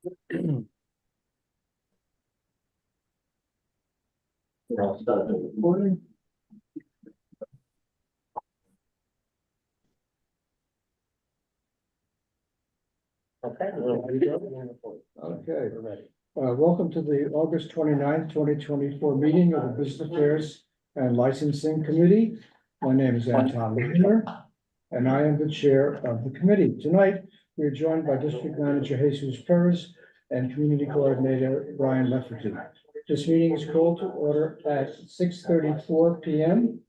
I'll start the recording. Okay. Okay, welcome to the August 29th, 2024 meeting of the Business Affairs and Licensing Committee. My name is Anton Miller, and I am the chair of the committee. Tonight, we are joined by District Manager Jesus Perez and Community Coordinator Brian Lefferty. This meeting is called to order at 6:34 p.m.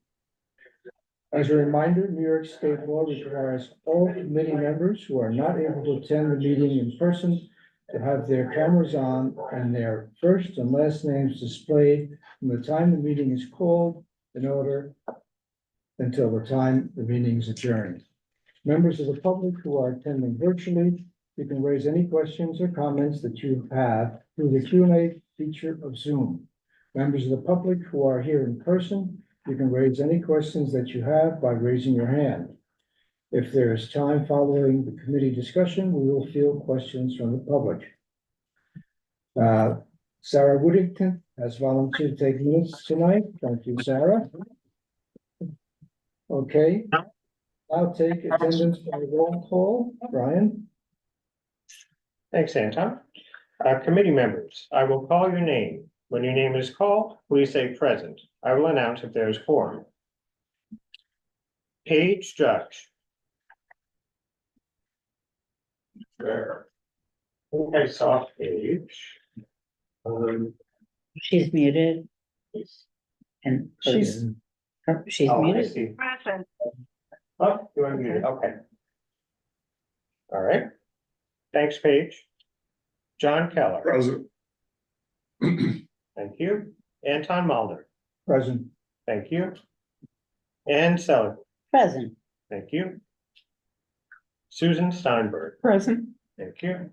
As a reminder, New York State law requires all committee members who are not able to attend the meeting in person to have their cameras on and their first and last names displayed from the time the meeting is called in order until the time the meeting is adjourned. Members of the public who are attending virtually, you can raise any questions or comments that you have through the Q&A feature of Zoom. Members of the public who are here in person, you can raise any questions that you have by raising your hand. If there is time following the committee discussion, we will field questions from the public. Sarah Woodington has volunteered to take minutes tonight. Thank you, Sarah. Okay, I'll take attendance by roll call. Brian? Thanks, Anton. Committee members, I will call your name. When your name is called, please say present. I will announce if there is quorum. Paige Judge. There. I saw Paige. She's muted and she's Oh, I muted. see. Oh, you are muted, okay. All right. Thanks, Paige. John Keller. Present. Thank you. Anton Mulder. Present. Thank you. Ann Seligman. Present. Thank you. Susan Steinberg. Present. Thank you.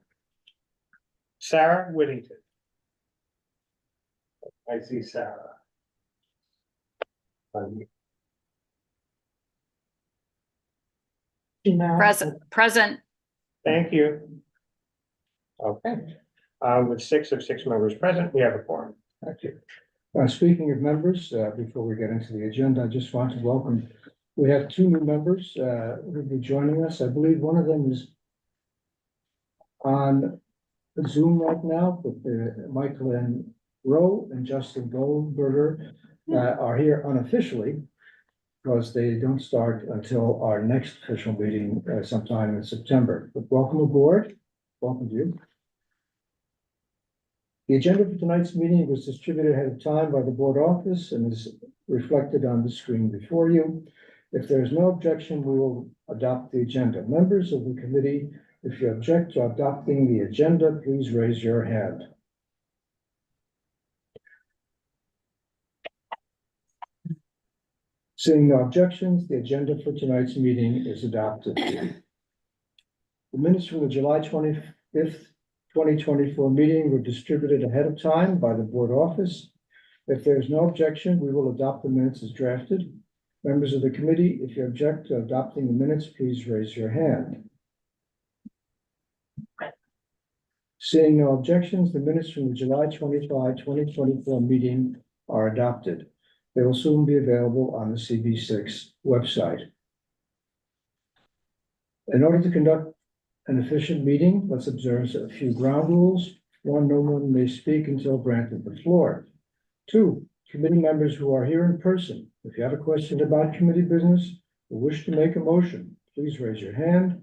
Sarah Whittington. I see Sarah. Present. Thank you. Okay, with six members present, we have a quorum. Thank you. Speaking of members, before we get into the agenda, I just want to welcome, we have two new members who will be joining us. I believe one of them is on Zoom right now, but Michael and Rowe and Justin Goldberger are here unofficially because they don't start until our next official meeting sometime in September. But welcome aboard. Welcome to you. The agenda for tonight's meeting was distributed ahead of time by the board office and is reflected on the screen before you. If there is no objection, we will adopt the agenda. Members of the committee, if you object to adopting the agenda, please raise your hand. Seeing no objections, the agenda for tonight's meeting is adopted. The minutes from the July 25th, 2024 meeting were distributed ahead of time by the board office. If there is no objection, we will adopt the minutes as drafted. Members of the committee, if you object to adopting the minutes, please raise your hand. Seeing no objections, the minutes from the July 25, 2024 meeting are adopted. They will soon be available on the CB6 website. In order to conduct an efficient meeting, let's observe a few ground rules. 1, no one may speak until granted the floor. 2, committee members who are here in person, if you have a question about committee business or wish to make a motion, please raise your hand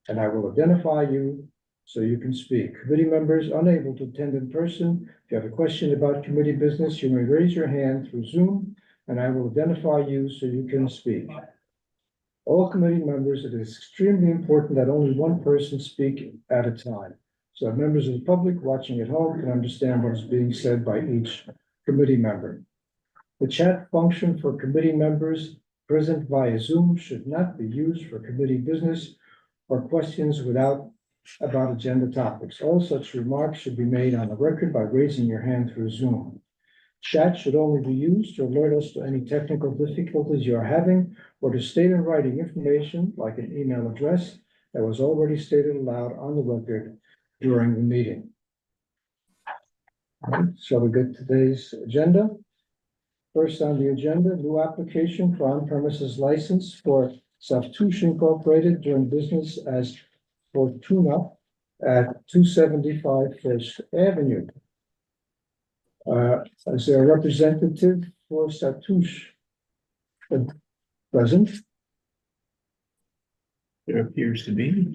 and I will identify you so you can speak. Committee members unable to attend in person, if you have a question about committee business, you may raise your hand through Zoom and I will identify you so you can speak. All committee members, it is extremely important that only one person speak at a time, so that members of the public watching at home can understand what is being said by each committee member. The chat function for committee members present via Zoom should not be used for committee business or questions about agenda topics. All such remarks should be made on the record by raising your hand through Zoom. Chat should only be used to alert us to any technical difficulties you are having or to state in writing information like an email address that was already stated aloud on the record during the meeting. All right, shall we get today's agenda? First on the agenda, new application for on-premises license for Saftouche Incorporated doing business as Fortuna at 275 First Avenue. Is there a representative for Saftouche present? There appears to be.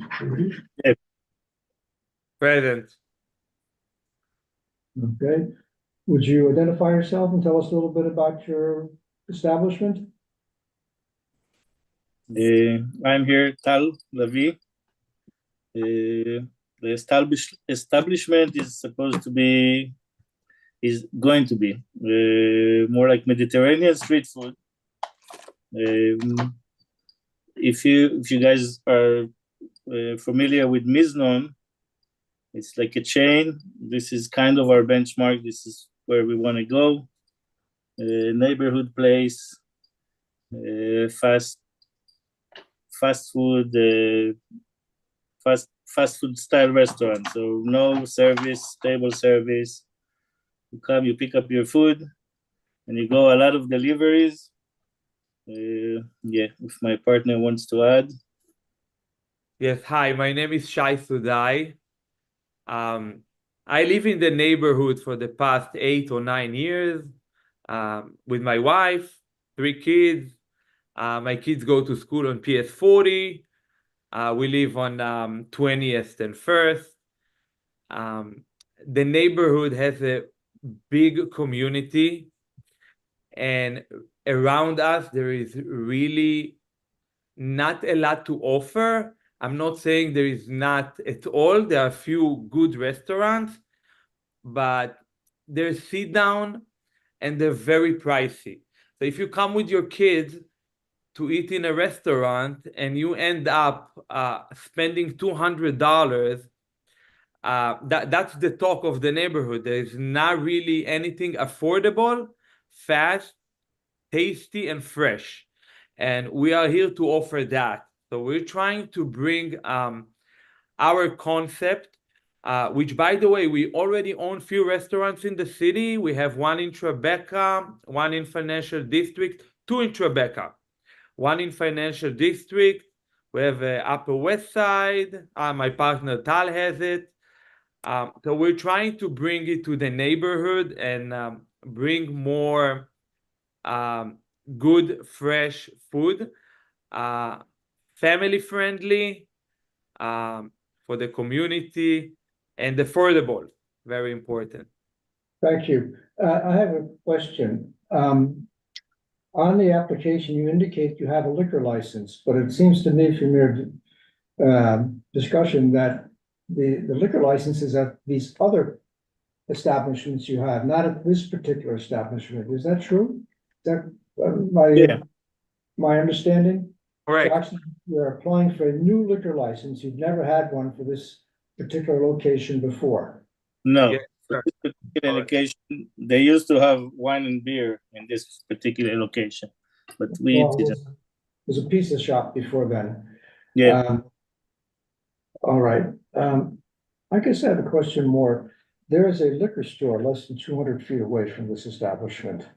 Present. Okay, would you identify yourself and tell us a little bit about your establishment? I'm here, Tal Lavi. The establishment is going to be more like Mediterranean street food. If you guys are familiar with Miznon, it's like a chain. This is kind of our benchmark. This is where we want to go. Neighborhood place, fast food, fast food style restaurant. So no service, table service. You come, you pick up your food, and you go. A lot of deliveries. Yeah, if my partner wants to add. Yes, hi, my name is Shai Sudai. I live in the neighborhood for the past 8 or 9 years with my wife, 3 kids. My kids go to school on PS 40. We live on 20th and 1st. The neighborhood has a big community, and around us there is really not a lot to offer. I'm not saying there is not at all. There are a few good restaurants, but they're sit down and they're very pricey. So if you come with your kids to eat in a restaurant and you end up spending $200, that's the talk of the neighborhood. There's not really anything affordable, fast, tasty, and fresh. And we are here to offer that. So we're trying to bring our concept, which, by the way, we already own few restaurants in the city. We have one in Tribeca, one in Financial District, 2 in Tribeca, one in Financial District. We have Upper West Side. My partner Tal has it. So we're trying to bring it to the neighborhood and bring more good, fresh food, family friendly, for the community, and affordable. Very important. Thank you. I have a question. On the application, you indicate you have a liquor license, but it seems to me from your discussion that the liquor license is at these other establishments you have, not at this particular establishment. Is that true? Is that my understanding? Correct. So actually, you're applying for a new liquor license. You've never had one for this particular location before. No. Yeah, sure. For this particular location, they used to have wine and beer in this particular location, but we Well, didn't. it was a pizza shop before then. Yeah. All right. I guess I have a question more. There is a liquor store less than 200 feet away from this establishment.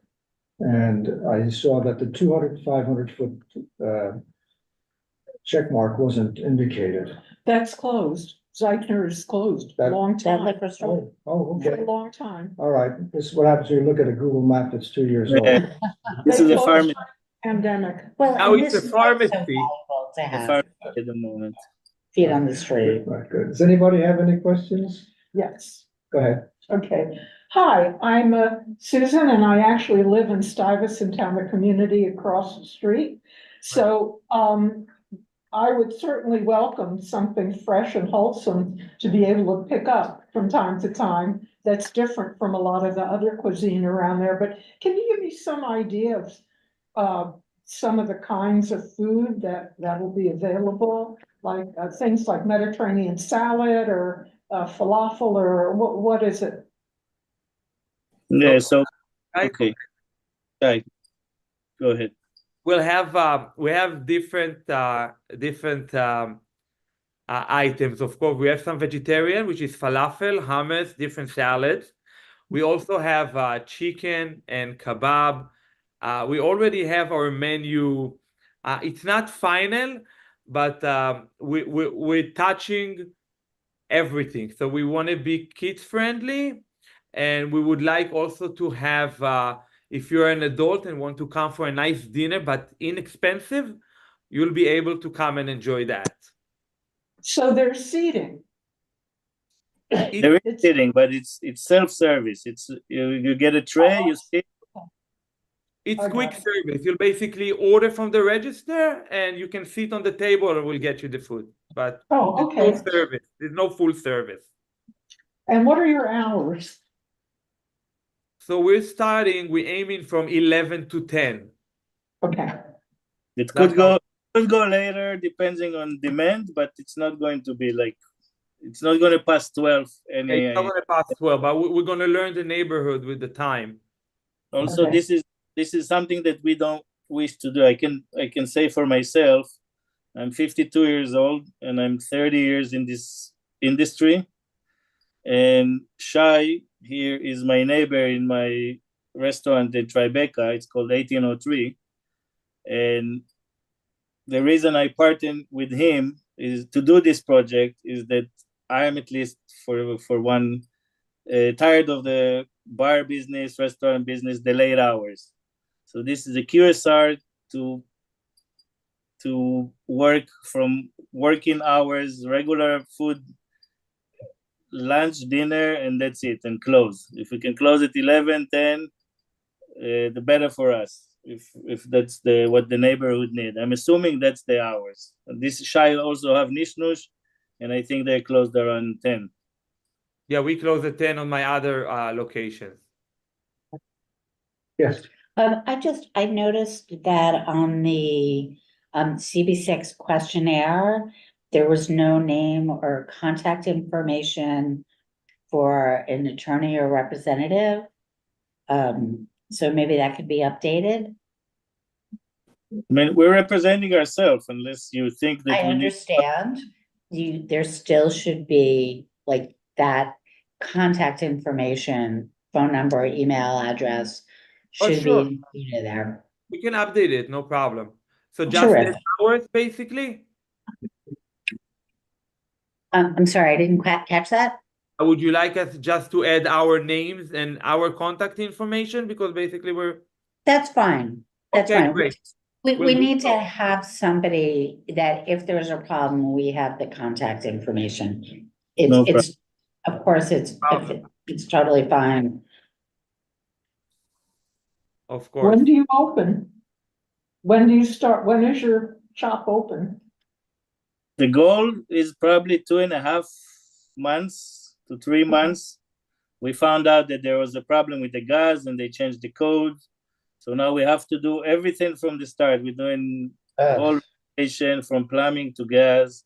And I saw that the 200, 500 foot check mark wasn't indicated. That's closed. Zeichner is closed, That- long That time, liquor store. Oh, for okay. a long time. All right. This is what happens when you look at a Google map that's 2 years old. Yeah. This They is a closed pharmacy Pandemic. Well, Now and it's this a is also pharmacy. valuable to have at the moment. feet on the street. Right, good. Does anybody have any questions? Yes. Go ahead. Okay. Hi, I'm Susan, and I actually live in Stuyvesant Town, a community across the street. So I would certainly welcome something fresh and wholesome to be able to pick up from time to time. That's different from a lot of the other cuisine around there. But can you give me some idea of some of the kinds of food that will be available? Like things like Mediterranean salad or falafel, or what is it? Yeah, so, I- okay. Right. Go ahead. we have different items. Of course, we have some vegetarian, which is falafel, hummus, different salads. We also have chicken and kebab. We already have our menu. It's not final, but we're touching everything. So we want to be kids friendly, and we would like also to have, if you're an adult and want to come for a nice dinner but inexpensive, you'll be able to come and enjoy that. So there's seating. There is It's- sitting, but it's self-service. It's you get a tray, you sit. It's I quick got it. service. You'll basically order from the register and you can sit on the table and we'll get you the food. But Oh, there's okay. no service. There's no full service. And what are your hours? So we're aiming from 11 to 10. Okay, It That's could go later depending on demand, but it's not going to be like it's not going to pass 12 It's not any. gonna pass 12, but we're gonna learn the neighborhood with the time. Also, Okay. this is something that we don't wish to do. I can say for myself, I'm 52 years old and I'm 30 years in this industry. And Shai here is my neighbor in my restaurant in Tribeca. It's called 1803. And the reason I partnered with him is to do this project is that I am at least for one tired of the bar business, restaurant business, the late hours. So this is a QSR to work from working hours, regular food, lunch, dinner, and that's it, and close. If we can close at 11, 10, the better for us. If that's what the neighborhood need. I'm assuming that's the hours. This Shai also have Nishnush, and I think they closed around 10. Yeah, we close at 10 on my other locations. Yes, I noticed that on the CB6 questionnaire, there was no name or contact information for an attorney or representative. So maybe that could be updated. I mean, we're representing ourselves unless you think that I we need. understand. There still should be like that contact information, phone number, email address Oh, should sure. be included there. We can update it, no problem. So just Terrific. 10 hours, basically? I'm sorry, I didn't quite catch that. Would you like us just to add our names and our contact information? Because basically That's fine. That's okay, fine. great. We We'll do need to so. have somebody that if there's a problem, we have the contact information. No It's, of course, it's totally fine. Of course. when do you open? When do you start? When is your shop open? The goal is probably 2.5 months to 3 months. We found out that there was a problem with the gas and they changed the code. So now we have to do everything from the start. We're doing all renovation from plumbing to gas.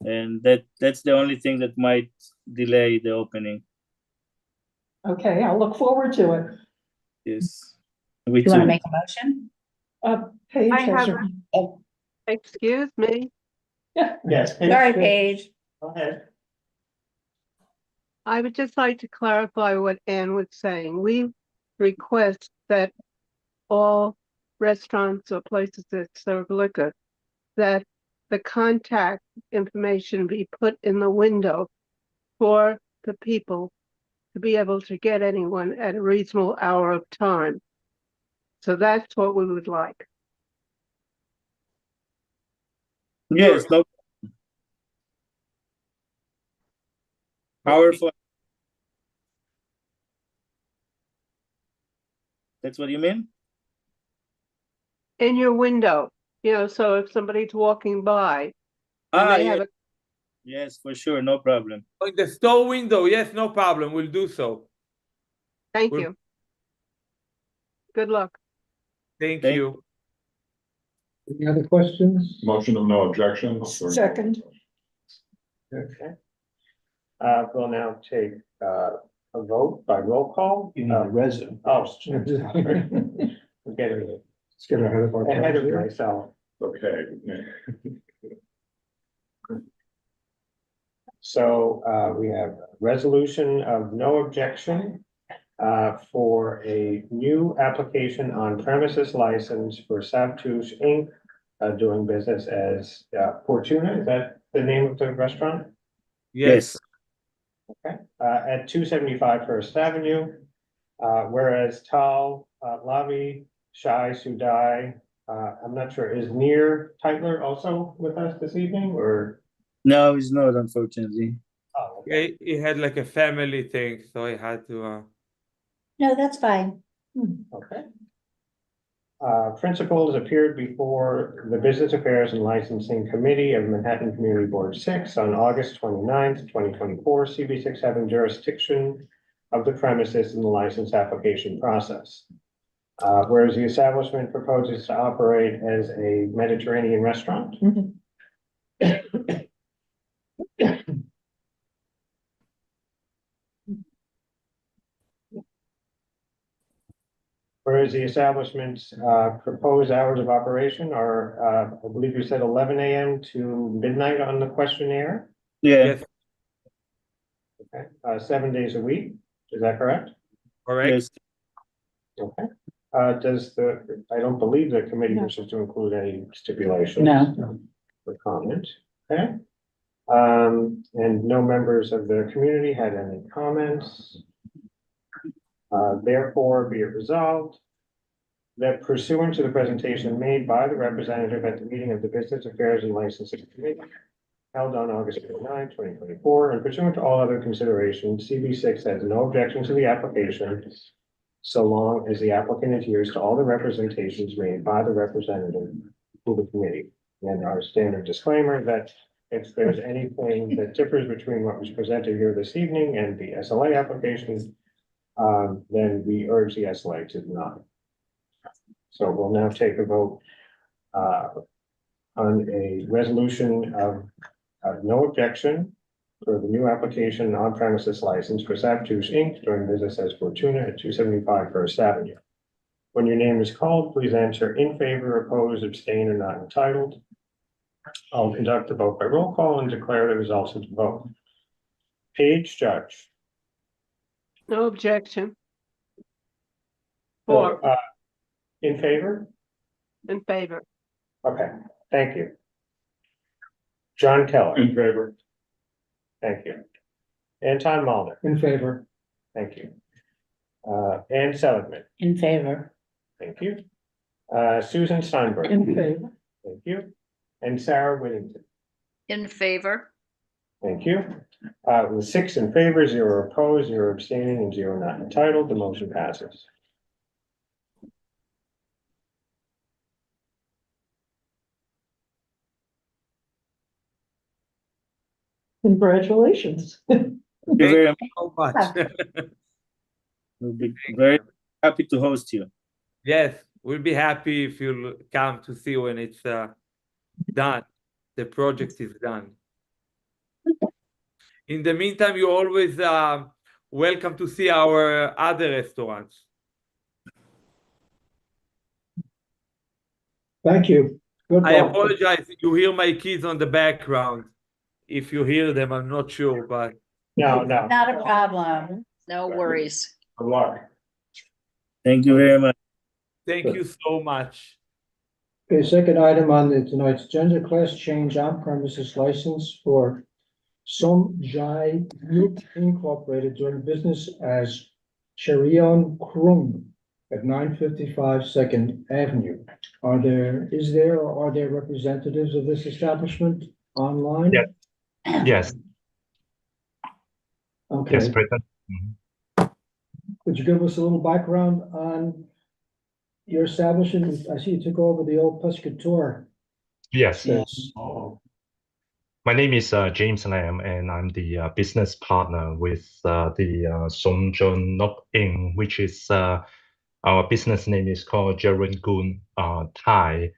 And that's the only thing that might delay the opening. Okay, I'll look forward to it. Yes. We You want to too. make a motion? Paige I has have her. Excuse me, Yes. Sorry, Paige. Go ahead. I would just like to clarify what Ann was saying. We request that all restaurants or places that serve liquor, that the contact information be put in the window for the people to be able to get anyone at a reasonable hour of time. So that's what we would like. Yes, no. Powerful. That's what you mean? In your window, so if somebody's walking by and they have Yes. Yes, for sure, no problem. In the store window, yes, no problem. We'll do so. thank We'll- you. Good luck. Thank Thank- you. any other questions? Motion of no objections. Second. Okay. We'll now take a vote by roll call. You need a resident. Oh, Let's I'm getting get ahead of our. ahead of myself. Okay. So we have a resolution of no objection for a new application on premises license for Savtouche Inc. Doing business as Fortuna, is that the name of the restaurant? Yes, Okay, at 275 First Avenue. Whereas Tal Lavi Shai Sudai, I'm not sure, is Nir Titler also with us this evening, or? No, it's not, unfortunately. Oh, okay. he had like a family thing, so I had to. No, that's fine. Okay. Principals appeared before the Business Affairs and Licensing Committee of Manhattan Community Board 6 on August 29th, 2024, CB6 having jurisdiction of the premises in the license application process. Whereas the establishment proposes to operate as a Mediterranean restaurant. Whereas the establishment's proposed hours of operation are, I believe you said 11 a.m. to midnight on the questionnaire. Yeah, Yes, Okay, 7 days a week. Is that correct? correct. yes. Okay. I don't believe the committee wishes to include any stipulations. No. For comment. Okay. And no members of the community had any comments. Therefore, be it resolved that pursuant to the presentation made by the representative at the meeting of the Business Affairs and Licensing Committee held on August 29, 2024, and pursuant to all other considerations, CB6 has no objection to the application so long as the applicant adheres to all the representations made by the representative to the committee. And our standard disclaimer that if there's anything that differs between what was presented here this evening and the SLA application, then we urge the SLA to deny. So we'll now take a vote on a resolution of no objection for the new application on premises license for Savtouche Inc. doing business as Fortuna at 275 First Avenue. When your name is called, please answer in favor, opposed, abstain, or not entitled. I'll conduct the vote by roll call and declare the results of the vote. Page Judge. No objection. Four In favor? in favor. Okay, thank you. John Keller. In favor. Thank you. Anton Mulder. In favor. Thank you. Ann Seligman. In favor. Thank you. Susan Steinberg. In favor. Thank you. And Sarah Whittington. In favor. Thank you. With 6 in favor, 0 opposed, 0 abstaining, and 0 not entitled, the motion passes. Congratulations. Thank you very much. So much. We'll be very happy to host you. Yes, we'll be happy if you'll come to see when it's done. The project is done. In the meantime, you're always welcome to see our other restaurants. Thank you. Good I call. apologize. You hear my kids on the background. If you hear them, I'm not sure, but No. Not a problem. No worries. Good luck. Thank you very much. thank you so much. Okay, second item on tonight's agenda, class change on premises license for Somjai Group Incorporated doing business as Cherion Krung at 955 Second Avenue. Is there or are there representatives of this establishment online? Yes. Yes, Okay, yes, President. could you give us a little background on your establishment? I see you took over the old Pescator. Yes, Yes. my name is James Lam, and I'm the business partner with the Somjun Nok Inn, which is our business name is called Jarangoon Thai.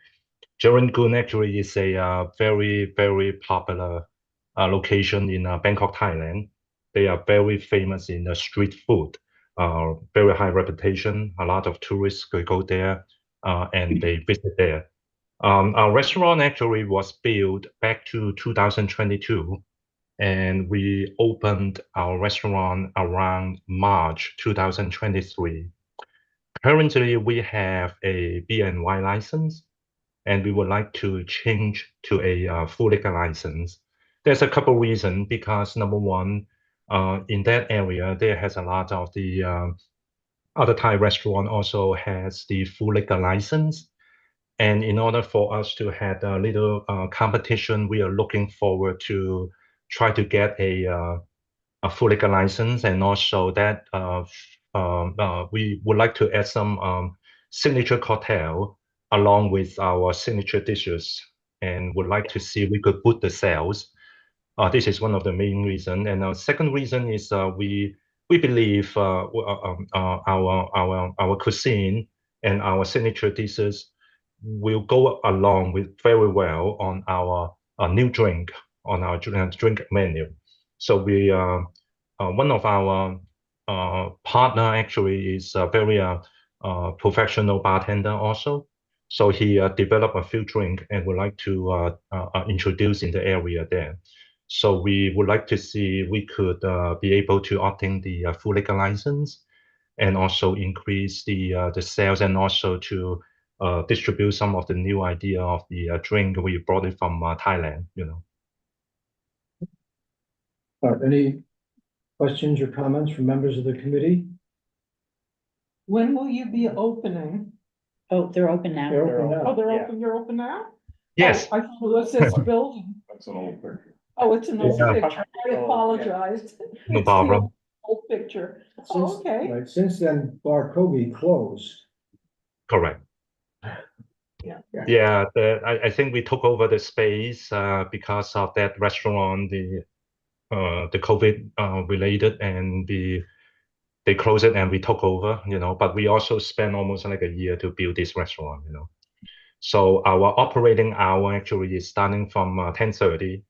Jarangoon actually is a very, very popular location in Bangkok, Thailand. They are very famous in the street food, very high reputation. A lot of tourists go there and they visit there. Our restaurant actually was built back to 2022, and we opened our restaurant around March 2023. Currently, we have a beer and wine license, and we would like to change to a full liquor license. There's a couple reasons, because number one, in that area, there has a lot of the other Thai restaurant also has the full liquor license. And in order for us to have a little competition, we are looking forward to try to get a full liquor license, and also that we would like to add some signature cocktail along with our signature dishes, and would like to see if we could put the sales. This is one of the main reasons. And our second reason is we believe our cuisine and our signature dishes will go along with very well on our new drink, on our drink menu. So we one of our partner actually is a very professional bartender also. So he developed a few drink and would like to introduce in the area there. So we would like to see if we could be able to obtain the full liquor license, and also increase the sales, and also to distribute some of the new idea of the drink we brought it from Thailand, you know. Any questions or comments from members of the committee? When will you be opening? Oh, they're open now. They're open now. Oh, they're Yeah. open, you're open now? Yes. Oh, I thought it was this building. That's an old picture. Oh, it's an old Yeah. picture. I apologize. No It's the problem. Old picture. Since- Oh, okay. Right, since then, Bar Kobe closed. Correct. Yeah. Yeah, I think we took over the space because of that restaurant, the COVID related, and they closed it and we took over, you know. But we also spent almost like a year to build this restaurant, you know. So our operating hour actually is starting from 10:30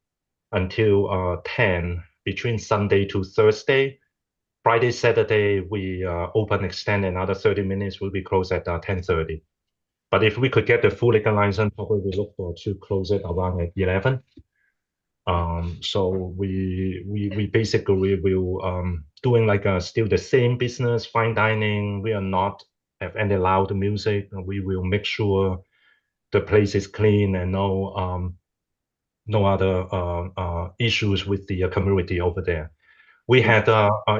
until 10, between Sunday to Thursday. Friday, Saturday, we open, extend another 30 minutes. We'll be closed at 10:30. But if we could get the full liquor license, probably we look for to close it around at 11. So we basically will doing like still the same business, fine dining. We are not have any loud music. We will make sure the place is clean and no other issues with the community over there. We had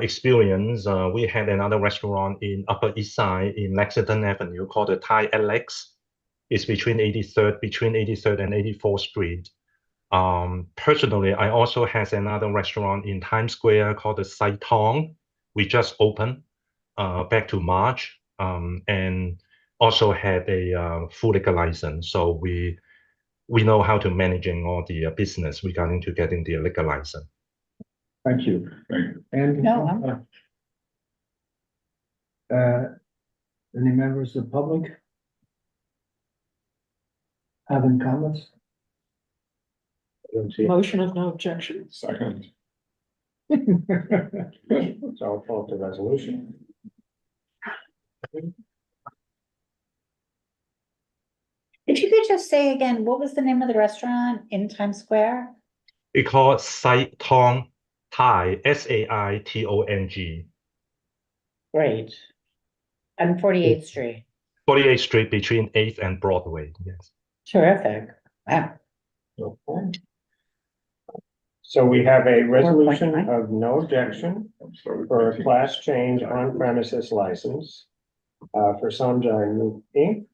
experience. We had another restaurant in Upper East Side in Lexington Avenue called the Thai Alex. It's between 83rd and 84th Street. Personally, I also has another restaurant in Times Square called the Sai Tong. We just opened back to March, and also had a full liquor license. So we know how to managing all the business regarding to getting the liquor license. Thank you. And No, any members of the public having comments? I don't see it. Motion of no objection. Second. So I'll call it the resolution. if you could just say again, what was the name of the restaurant in Times Square? We call it Sai Tong Thai, SAITONG. Great. On 48th Street. 48th Street between 8th and Broadway. Yes. Terrific. Wow. Okay. So we have a resolution 4.9. of no objection for a class change on premises license for Samjai Group Inc.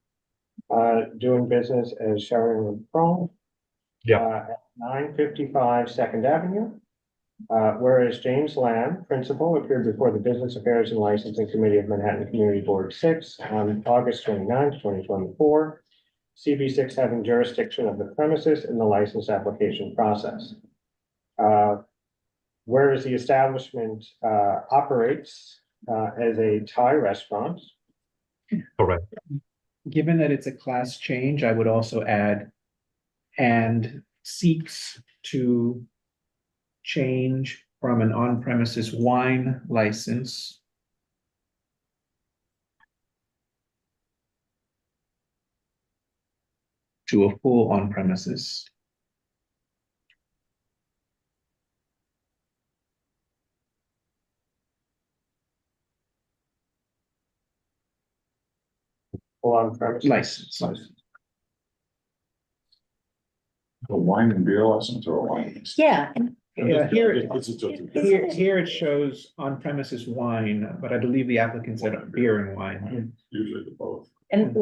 Doing business as Sharon Prong. Yeah. At 955 Second Avenue. Whereas James Lamb, principal, appeared before the Business Affairs and Licensing Committee of Manhattan Community Board 6 on August 29th, 2024. CB6 having jurisdiction of the premises in the license application process. Whereas the establishment operates as a Thai restaurant. Correct. Given that it's a class change, I would also add and seeks to change from an on-premises wine license to a full on-premises. Full on premise. license. A wine and beer license or a wine? Yeah, and Yeah, here, It's just a- here it shows on premises wine, but I believe the applicant said beer and wine. Usually the both. and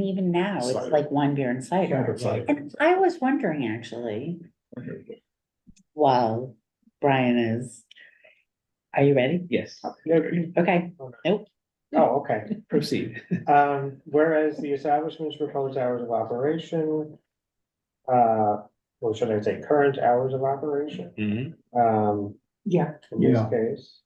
even now, it's Cider. like wine, beer and cider. Cider. And I was wondering actually, while Brian is, are you ready? Yes, Okay, nope, Oh, okay. proceed. Whereas the establishment's proposed hours of operation, or should I say current hours of operation? Yeah. In this Yeah. case.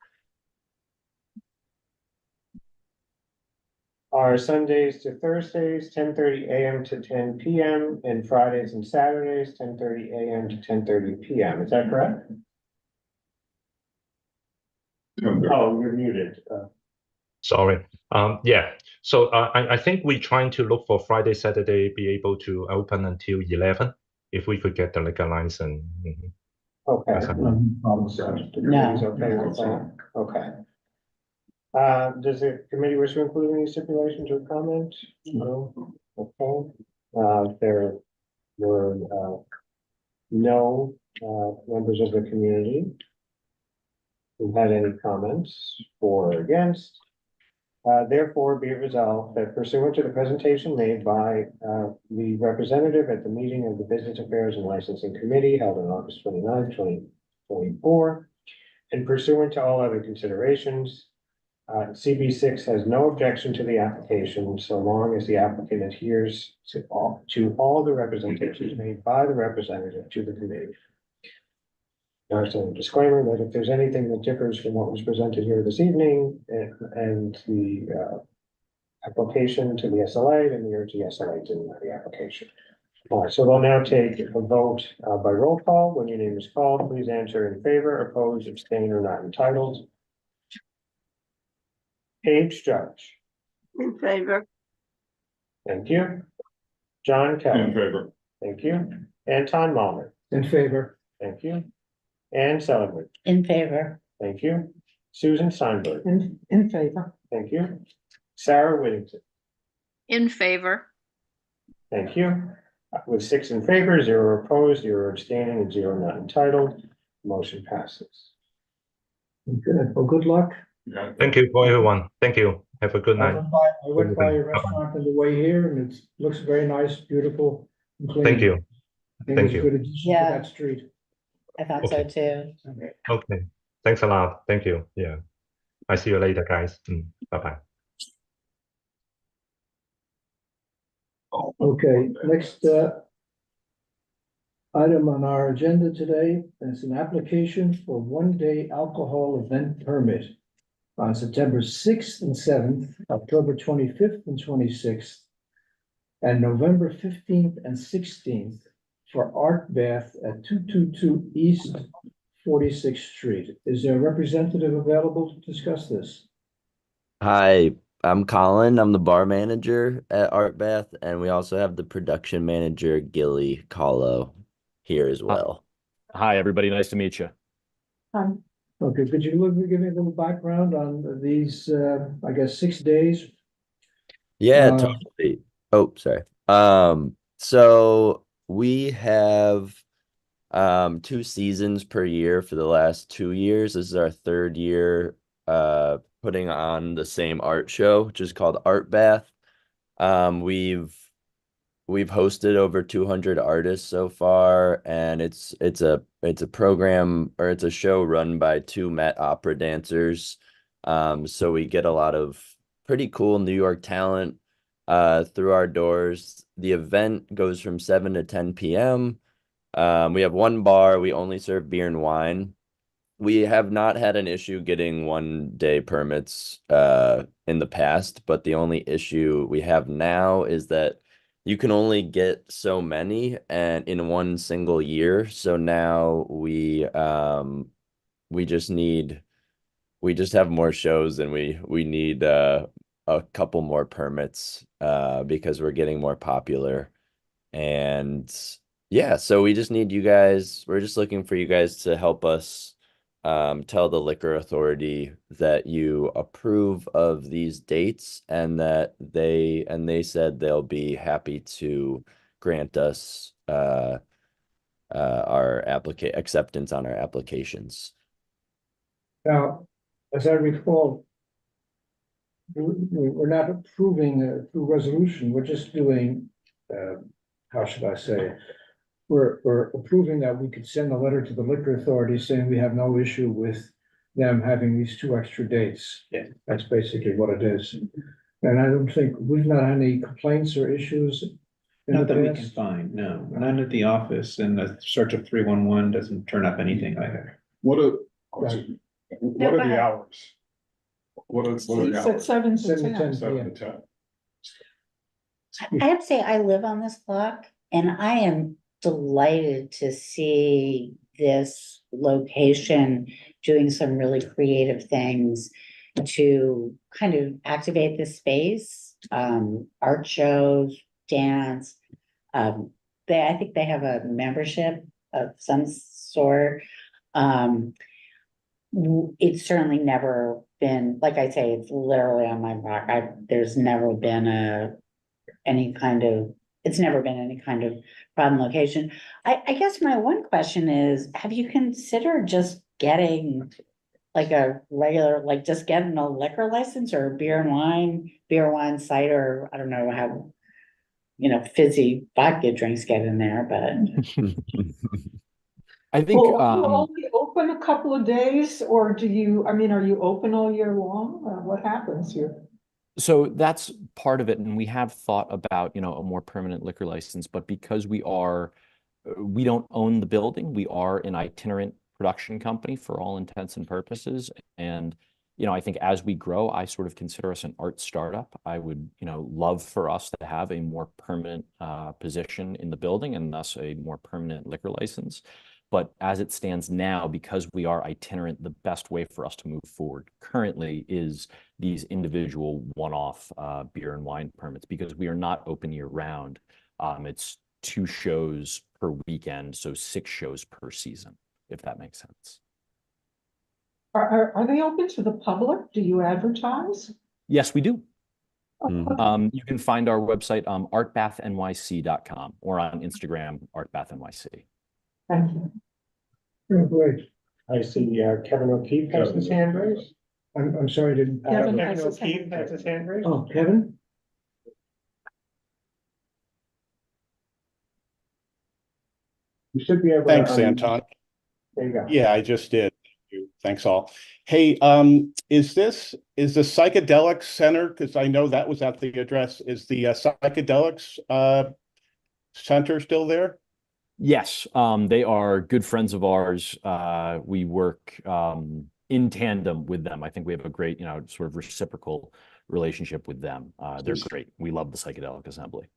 Are Sundays to Thursdays, 10:30 AM to 10 PM, and Fridays and Saturdays, 10:30 AM to 10:30 PM. Is that correct? Oh, you're muted. Sorry. Yeah. So I think we're trying to look for Friday, Saturday, be able to open until 11, if we could get the liquor license. Mhm. Okay. That's fine. The committee's okay with that? Okay. Does the committee wish to include any stipulations or comments? No? Okay. There were, no, members of the community who had any comments for or against. Therefore, be it resolved that pursuant to the presentation made by the representative at the meeting of the Business Affairs and Licensing Committee held on August 29, 2024, and pursuant to all other considerations, CB6 has no objection to the application so long as the applicant adheres to all the representations made by the representative to the committee. There's a disclaimer that if there's anything that differs from what was presented here this evening and the application to the SLA, then we urge the SLA to deny the application. All right, so we'll now take a vote by roll call. When your name is called, please answer in favor, opposed, abstain, or not entitled. Paige Judge, In favor. thank you. John In Kelly, favor. thank you. Anton Malner, In favor. thank you. Ann Seligman, in favor, thank you. Susan Steinberg, In favor. thank you. Sarah Whittington, In favor. thank you. With 6 in favor, 0 opposed, 0 abstaining, and 0 not entitled, motion passes. Good. Well, good luck. Yeah. Thank you for everyone. Thank you. Have a good I night. went by your restaurant on the way here and it looks very nice, beautiful. And clean. Thank you. I think Thank it's a you. good addition to Yeah. that street. I thought so too. Okay. Thanks a lot. Thank you. Yeah. I see you later, guys. Bye-bye. Okay, next item on our agenda today is an application for one-day alcohol event permit on September 6th and 7th, October 25th and 26th, and November 15th and 16th for Art Bath at 222 East 46th Street. Is there a representative available to discuss this? Hi, I'm Colin. I'm the bar manager at Art Bath, and we also have the production manager, Gilly Kahlo, here as well. Hi, everybody. Nice to meet you. Okay, could you give me a little background on these, I guess, 6 days? Yeah, Uh, totally. Oh, sorry. So we have 2 seasons per year for the last 2 years. This is our 3rd year putting on the same art show, which is called Art Bath. We've hosted over 200 artists so far, and it's a program, or it's a show run by 2 Met Opera dancers. So we get a lot of pretty cool New York talent through our doors. The event goes from 7 to 10 p.m. We have 1 bar. We only serve beer and wine. We have not had an issue getting one-day permits in the past, but the only issue we have now is that you can only get so many and in one single year. So now we just have more shows, and we need a couple more permits because we're getting more popular. And yeah, so we just need you guys. We're just looking for you guys to help us tell the liquor authority that you approve of these dates and that they said they'll be happy to grant us our acceptance on our applications. Now, as I recall, we're not approving through resolution, we're just doing, how should I say? We're approving that we could send a letter to the liquor authority saying we have no issue with them having these 2 extra dates. Yeah. That's basically what it is. And I don't think, we've not had any complaints or issues. in Not the that we can past. find, no, none at the office, and the search of 311 doesn't turn up anything either. What are, Right. what are the hours? What are the It's at hours? 7 to 7 to 10. 10. 7 to 10. I have to say, I live on this block and I am delighted to see this location doing some really creative things to kind of activate the space, art shows, dance. I think they have a membership of some sort. It's certainly never been, like I say, it's literally on my block. There's never been it's never been any kind of problem location. I guess my one question is, have you considered just getting like a regular, like just getting a liquor license or beer, wine, cider? I don't know how, fizzy vodka drinks get in there, but. I think, Well, are you only open a couple of days, or are you open all year long? What happens here? so that's part of it, and we have thought about, a more permanent liquor license, but because we don't own the building, we are an itinerant production company for all intents and purposes. And, I think as we grow, I sort of consider us an art startup. I would, love for us to have a more permanent position in the building and thus a more permanent liquor license. But as it stands now, because we are itinerant, the best way for us to move forward currently is these individual one-off beer and wine permits, because we are not open year round. It's 2 shows per weekend, so 6 shows per season, if that makes sense. Are they open to the public? Do you advertise? Yes, we do. Mhm. You can find our website, artbathnyc.com, or on Instagram, artbathnyc. Thank you. Oh, great. I see Kevin O'Keefe has his hand raised. I'm sorry, I didn't. Kevin Kevin has his hand O'Keefe has his hand raised. Oh, Kevin? You should be able to. Thanks, Anton. There you go. Yeah, I just did. Thanks all. Hey, is the Psychedelics Center, because I know that was at the address, is the Psychedelics Center still there? Yes, they are good friends of ours. We work in tandem with them. I think we have a great, sort of reciprocal relationship with them. They're great. We love the Psychedelic Assembly.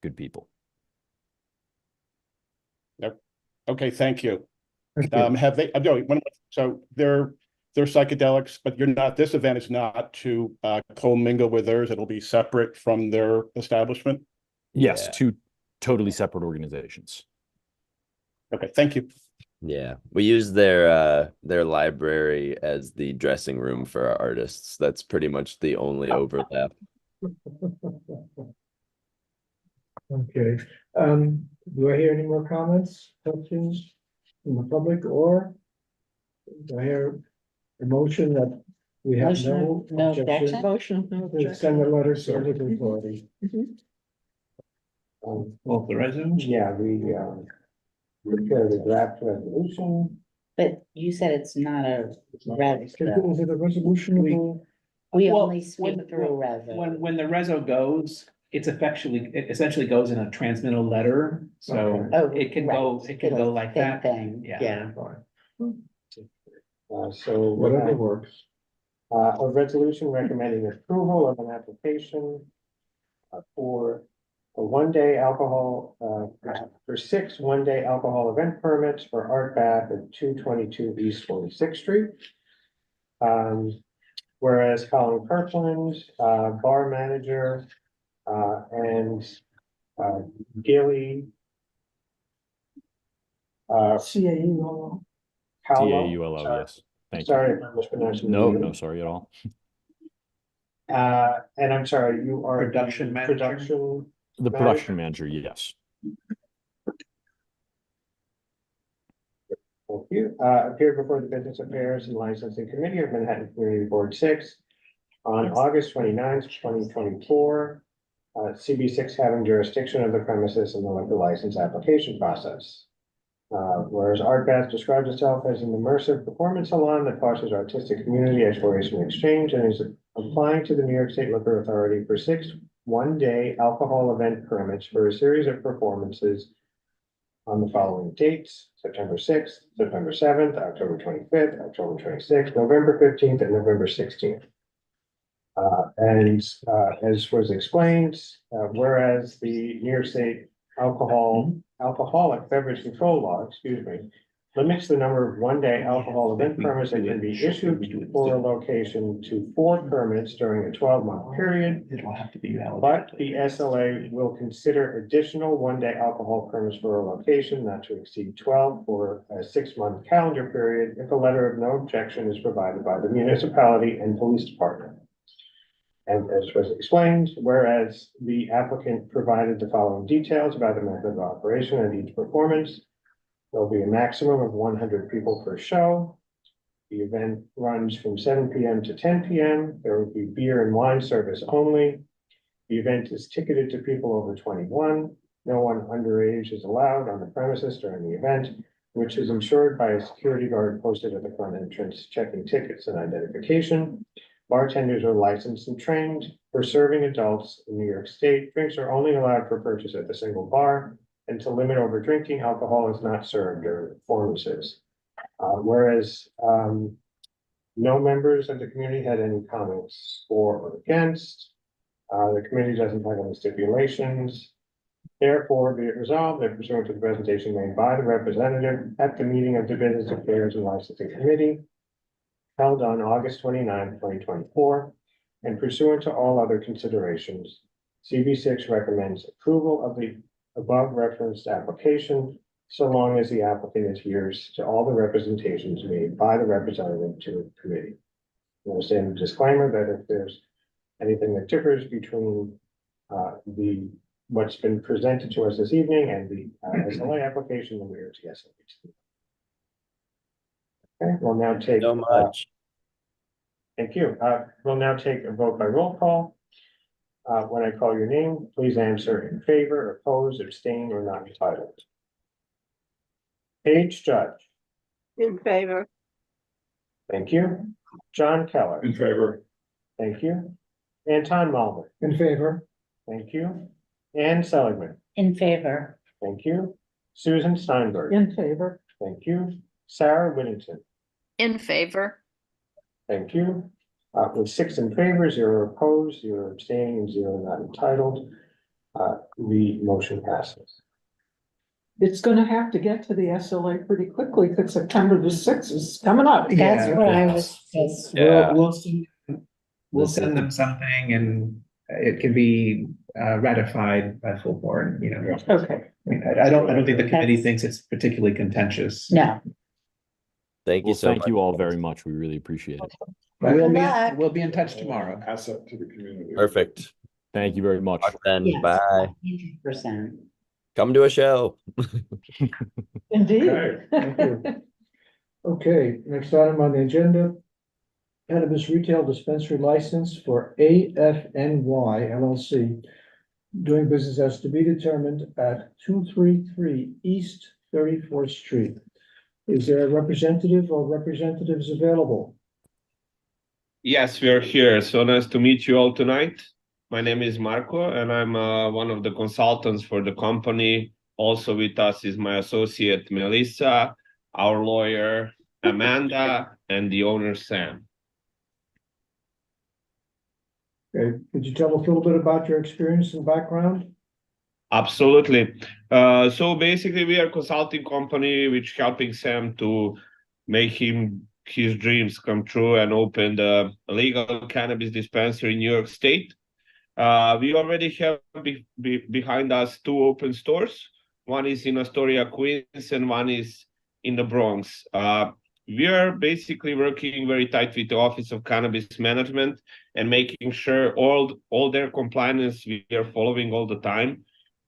Good people. Yep. Okay, thank you. Thank you. Have they, so they're psychedelics, but this event is not to commingle with theirs. It'll be separate from their establishment? Yes, Yeah. 2 totally separate organizations. Okay, thank you. Yeah, we use their library as the dressing room for our artists. That's pretty much the only overlap. Okay, do I hear any more comments, questions from the public, or do I hear a motion that we have no No objection objection? Motion, no to send a letter to the liquor authority? Well, the resume? Yeah, we prepare the draft resolution. But you said it's not a res, Is it a resolution? we Well, only speak through res. When the reso goes, it essentially goes in a transmittal letter, so Okay. Oh, it can right. go like Same that. thing, Yeah. yeah. So we Whatever have works. a resolution recommending approval of an application for a one-day alcohol, for 6 one-day alcohol event permits for Art Bath at 222 East 46th Street. Whereas Colin Kirkland, bar manager, and Gilly CAUL. Paolo, TAULO, sorry, yes. Thank you. Sorry if I'm mispronouncing. No, your no, name. sorry at all. And I'm sorry, you are. the Production manager? Production. The production manager, yes. Thank you. Appeared before the Business Affairs and Licensing Committee of Manhattan Community Board 6 on August 29th, 2024. CB6 having jurisdiction of the premises in the liquor license application process. Whereas Art Bath describes itself as an immersive performance salon that fosters artistic community exploration and exchange and is applying to the New York State Liquor Authority for 6 one-day alcohol event permits for a series of performances on the following dates: September 6th, September 7th, October 25th, October 26th, November 15th, and November 16th. As was explained, whereas the New York State Alcoholic Beverage Control Law, limits the number of one-day alcohol event permits that can be issued for a location to 4 permits during a 12-month period. It'll have to be But the SLA will consider additional one-day alcohol permits for a location not to exceed 12 for a 6-month calendar period if a letter of no objection is provided by the municipality and police department. And as was explained, whereas the applicant provided the following details about the method of operation at each performance, there'll be a maximum of 100 people per show. The event runs from 7 p.m. to 10 p.m. There will be beer and wine service only. The event is ticketed to people over 21. No one underage is allowed on the premises during the event, which is ensured by a security guard posted at the front entrance checking tickets and identification. Bartenders are licensed and trained for serving adults in New York State. Drinks are only allowed for purchase at the single bar, and to limit over drinking, alcohol is not served during performances. Whereas no members of the community had any comments for or against. The committee doesn't have any stipulations. Therefore, be it resolved that pursuant to the presentation made by the representative at the meeting of the Business Affairs and Licensing Committee held on August 29, 2024, and pursuant to all other considerations, CB6 recommends approval of the above referenced application, so long as the applicant adheres to all the representations made by the representative to the committee. We'll send a disclaimer that if there's anything that differs between what's been presented to us this evening and the SLA application, then we are to yes. Okay, we'll now take. So much. Thank you. We'll now take a vote by roll call. When I call your name, please answer in favor, oppose, abstain, or not entitled. Paige Judge. In favor. Thank you. John Keller. In favor. Thank you. Anton Malver. In favor. Thank you. Ann Seligman. In favor. Thank you. Susan Steinberg. In favor. Thank you. Sarah Whittington. In favor. Thank you. With 6 in favor, 0 opposed, 0 abstaining, and 0 not entitled, the motion passes. It's gonna have to get to the SLA pretty quickly because September the 6th is coming up. That's Yeah. what I was just. Yeah. We'll send them something and it can be ratified by full board, you know. Okay. I mean, I don't think the committee thinks it's particularly contentious. No. Thank you Well, so thank much. you all very much. We really appreciate it. But Good luck. we'll be in touch tomorrow. Asset to the community. Perfect. Thank you very much. Then Yes. bye. 100%. Come to a show. Indeed. Okay. Thank you. Okay, next item on the agenda. Cannabis retail dispensary license for AFNY LLC. Doing business as to be determined at 233 East 34th Street. Is there a representative or representatives available? Yes, we are here. So nice to meet you all tonight. My name is Marco, and I'm one of the consultants for the company. Also with us is my associate Melissa, our lawyer Amanda, and the owner Sam. Okay, could you tell us a little bit about your experience and background? Absolutely. So basically, we are a consulting company which helping Sam to make his dreams come true and open the legal cannabis dispensary in New York State. We already have behind us 2 open stores. One is in Astoria, Queens, and one is in the Bronx. we are basically working very tight with the Office of Cannabis Management and making sure all their compliance we are following all the time.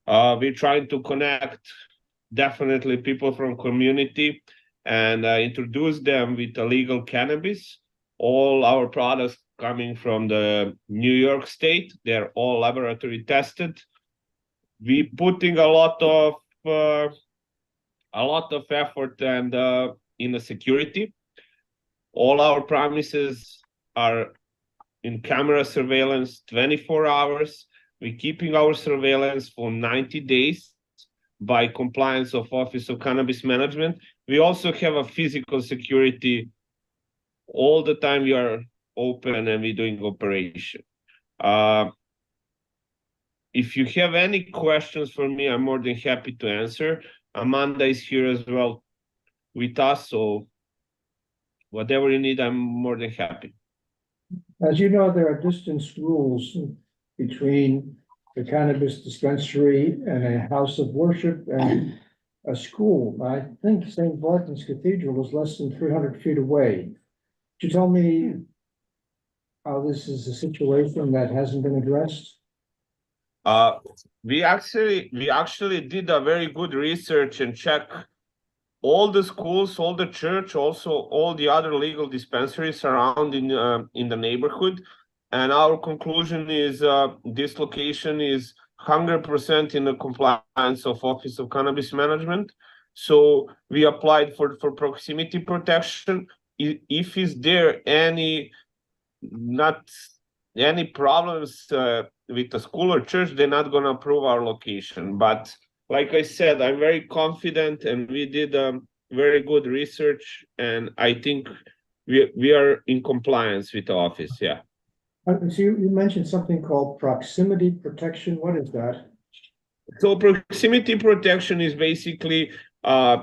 We're trying to connect definitely people from community and introduce them with the legal cannabis. All our products coming from the New York State, they're all laboratory tested. We putting a lot of effort and in the security. All our premises are in camera surveillance 24 hours. We're keeping our surveillance for 90 days by compliance of Office of Cannabis Management. We also have a physical security all the time. We are open and we're doing operation. If you have any questions for me, I'm more than happy to answer. Amanda is here as well with us, so whatever you need, I'm more than happy. As you know, there are distance rules between the cannabis dispensary and a house of worship and a school. I think St. Martin's Cathedral is less than 300 feet away. Could you tell me how this is a situation that hasn't been addressed? We actually did a very good research and check all the schools, all the church, also all the other legal dispensaries around in the neighborhood, and our conclusion is this location is 100% in the compliance of Office of Cannabis Management. So we applied for proximity protection. If is there any problems with the school or church, they're not going to approve our location. But like I said, I'm very confident, and we did very good research, and I think we are in compliance with the office. Yeah. So you mentioned something called proximity protection. What is that? So proximity protection is basically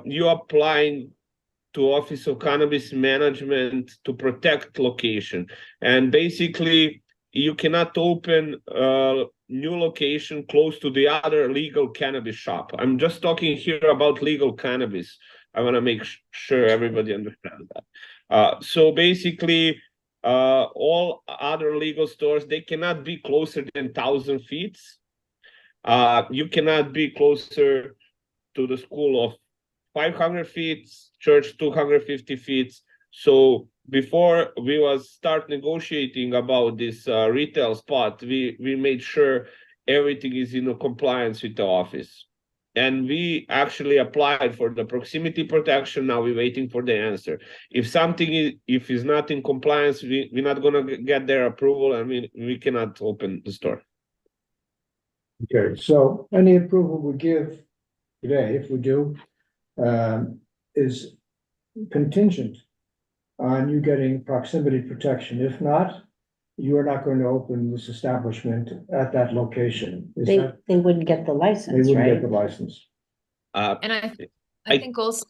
you applying to Office of Cannabis Management to protect location, and basically you cannot open a new location close to the other legal cannabis shop. I'm just talking here about legal cannabis. I want to make sure everybody understands that. So basically, all other legal stores, they cannot be closer than 1,000 feet. You cannot be closer to the school of 500 feet, church 250 feet. So before we was start negotiating about this retail spot, we made sure everything is in compliance with the office. And we actually applied for the proximity protection. Now we're waiting for the answer. If something is not in compliance, we're not gonna get their approval, and we cannot open the store. Okay, so any approval we give today, if we do, is contingent on you getting proximity protection. If not, you are not going to open this establishment at that location. They wouldn't get the They license, wouldn't right? get the license. And I think also,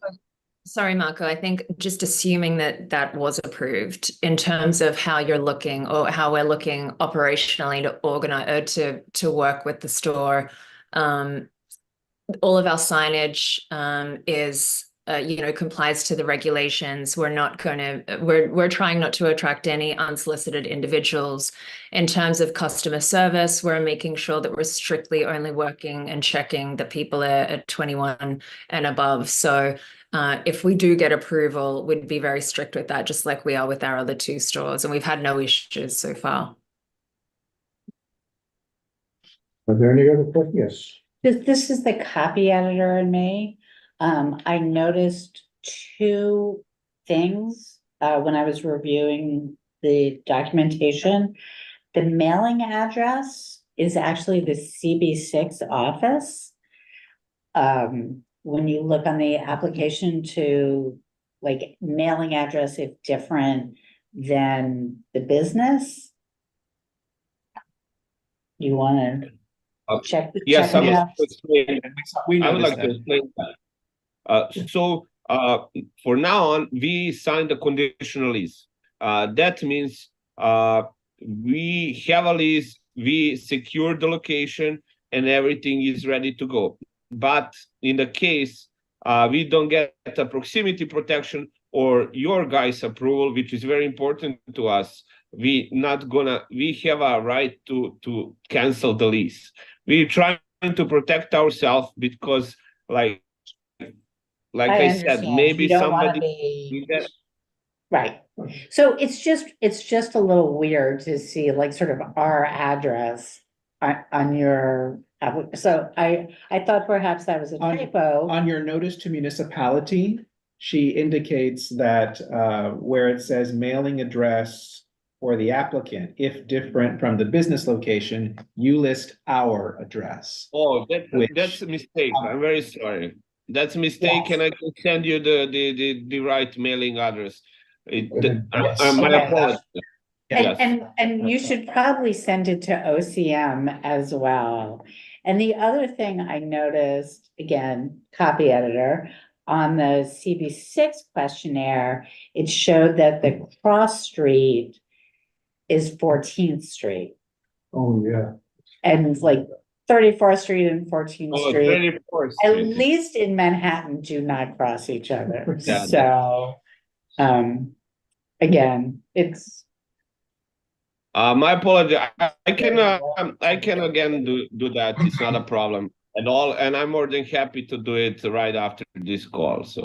sorry, Marco, I think just assuming that was approved in terms of how you're looking or how we're looking operationally to organize or to work with the store, all of our signage is complies to the regulations. We're trying not to attract any unsolicited individuals. In terms of customer service, we're making sure that we're strictly only working and checking that people are at 21 and above. So if we do get approval, we'd be very strict with that, just like we are with our other two stores, and we've had no issues so far. Are there any other questions? Yes. This is the copy editor in me. I noticed two things when I was reviewing the documentation. The mailing address is actually the CB6 office. When you look on the application to like mailing address, if different than the business. You want to check? Yes, check I it out? would like to explain that. So for now on, we signed a conditional lease. That means we have a lease, we secured the location, and everything is ready to go. But in the case we don't get the proximity protection, or your guys' approval, which is very important to us, we have a right to cancel the lease. We're trying to protect ourselves because like I said, understand. maybe You don't wanna somebody be- did that. Right. So it's just a little weird to see like sort of our address on your, so I thought perhaps that was a typo. On your notice to municipality, she indicates that where it says mailing address for the applicant, if different from the business location, you list our address. Oh, that's a mistake. I'm very sorry. That's a mistake, Yes. and I can send you the right mailing address. Yes. My Okay. apologies. Yes. And you should probably send it to OCM as well. And the other thing I noticed, again, copy editor, on the CB6 questionnaire, it showed that the cross street is 14th Street. Oh, yeah. And it's like 34th Street and 14th Oh, Street, 34th at Street. least in Manhattan, do not cross each other. Yeah. So, again, it's, My apology. I can again do that. It's not a problem at all, and I'm more than happy to do it right after this call. So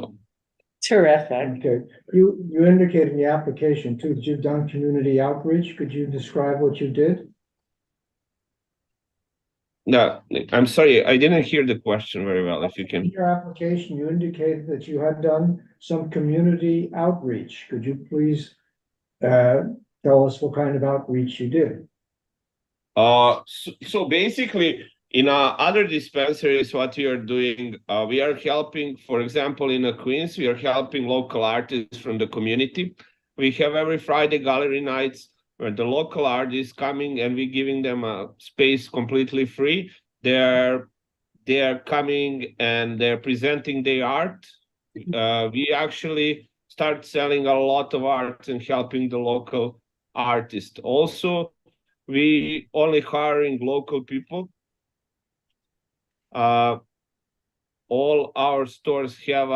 terrific. Okay, you indicated in the application too, that you've done community outreach. Could you describe what you did? no, I'm sorry, I didn't hear the question very well. If you In can. your application, you indicated that you had done some community outreach. Could you please tell us what kind of outreach you did? So basically, in other dispensaries, what we are doing, we are helping, for example, in Queens, we are helping local artists from the community. We have every Friday gallery nights where the local artists coming and we giving them a space completely free. They're coming and they're presenting their art. We actually start selling a lot of art and helping the local artists. Also, we only hiring local people. All our stores have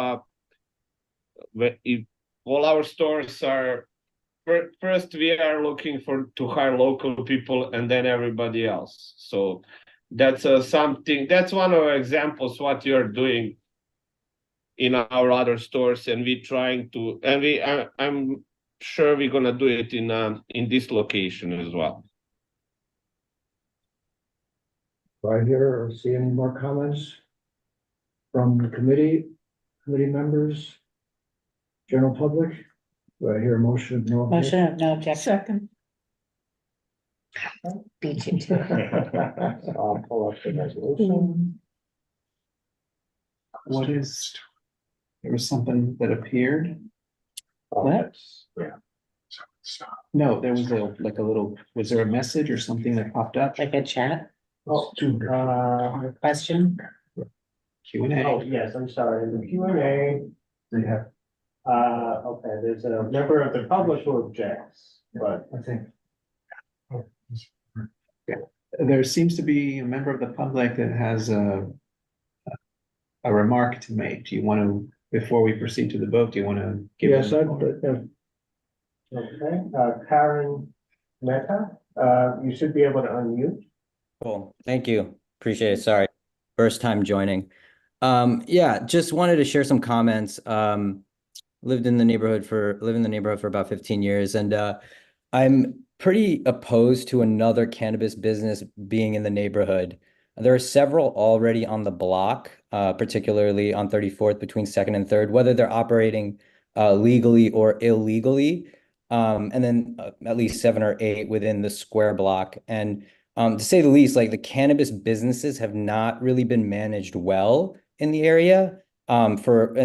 all our stores are first we are looking to hire local people and then everybody else. So that's something, that's one of the examples what you're doing in our other stores, and we trying to, and I'm sure we're gonna do it in this location as well. Do I hear or see any more comments from the committee members, general public? Do I hear a motion of no objection? Motion of no objection. Second. Beat you to it. So I'll pull up the resolution. What is, there was something that appeared? What? Yeah. No, there was like a little, was there a message or something that popped up? Like a chat Oh, question? Q&A. oh, yes, I'm sorry, the Q&A. They have. Okay, there's a member of the public who objects, but I think. There seems to be a member of the public that has a remark to make. Do you want to, before we proceed to the vote, do you want to give? Yes, them- Okay, Karen Mehta, you should be able to unmute. Cool, thank you, appreciate it, sorry, first time joining. Yeah, just wanted to share some comments. Lived in the neighborhood for about 15 years, and I'm pretty opposed to another cannabis business being in the neighborhood. There are several already on the block, particularly on 34th between 2nd and 3rd, whether they're operating legally or illegally, and then at least 7 or 8 within the square block. And to say the least, like the cannabis businesses have not really been managed well in the area. And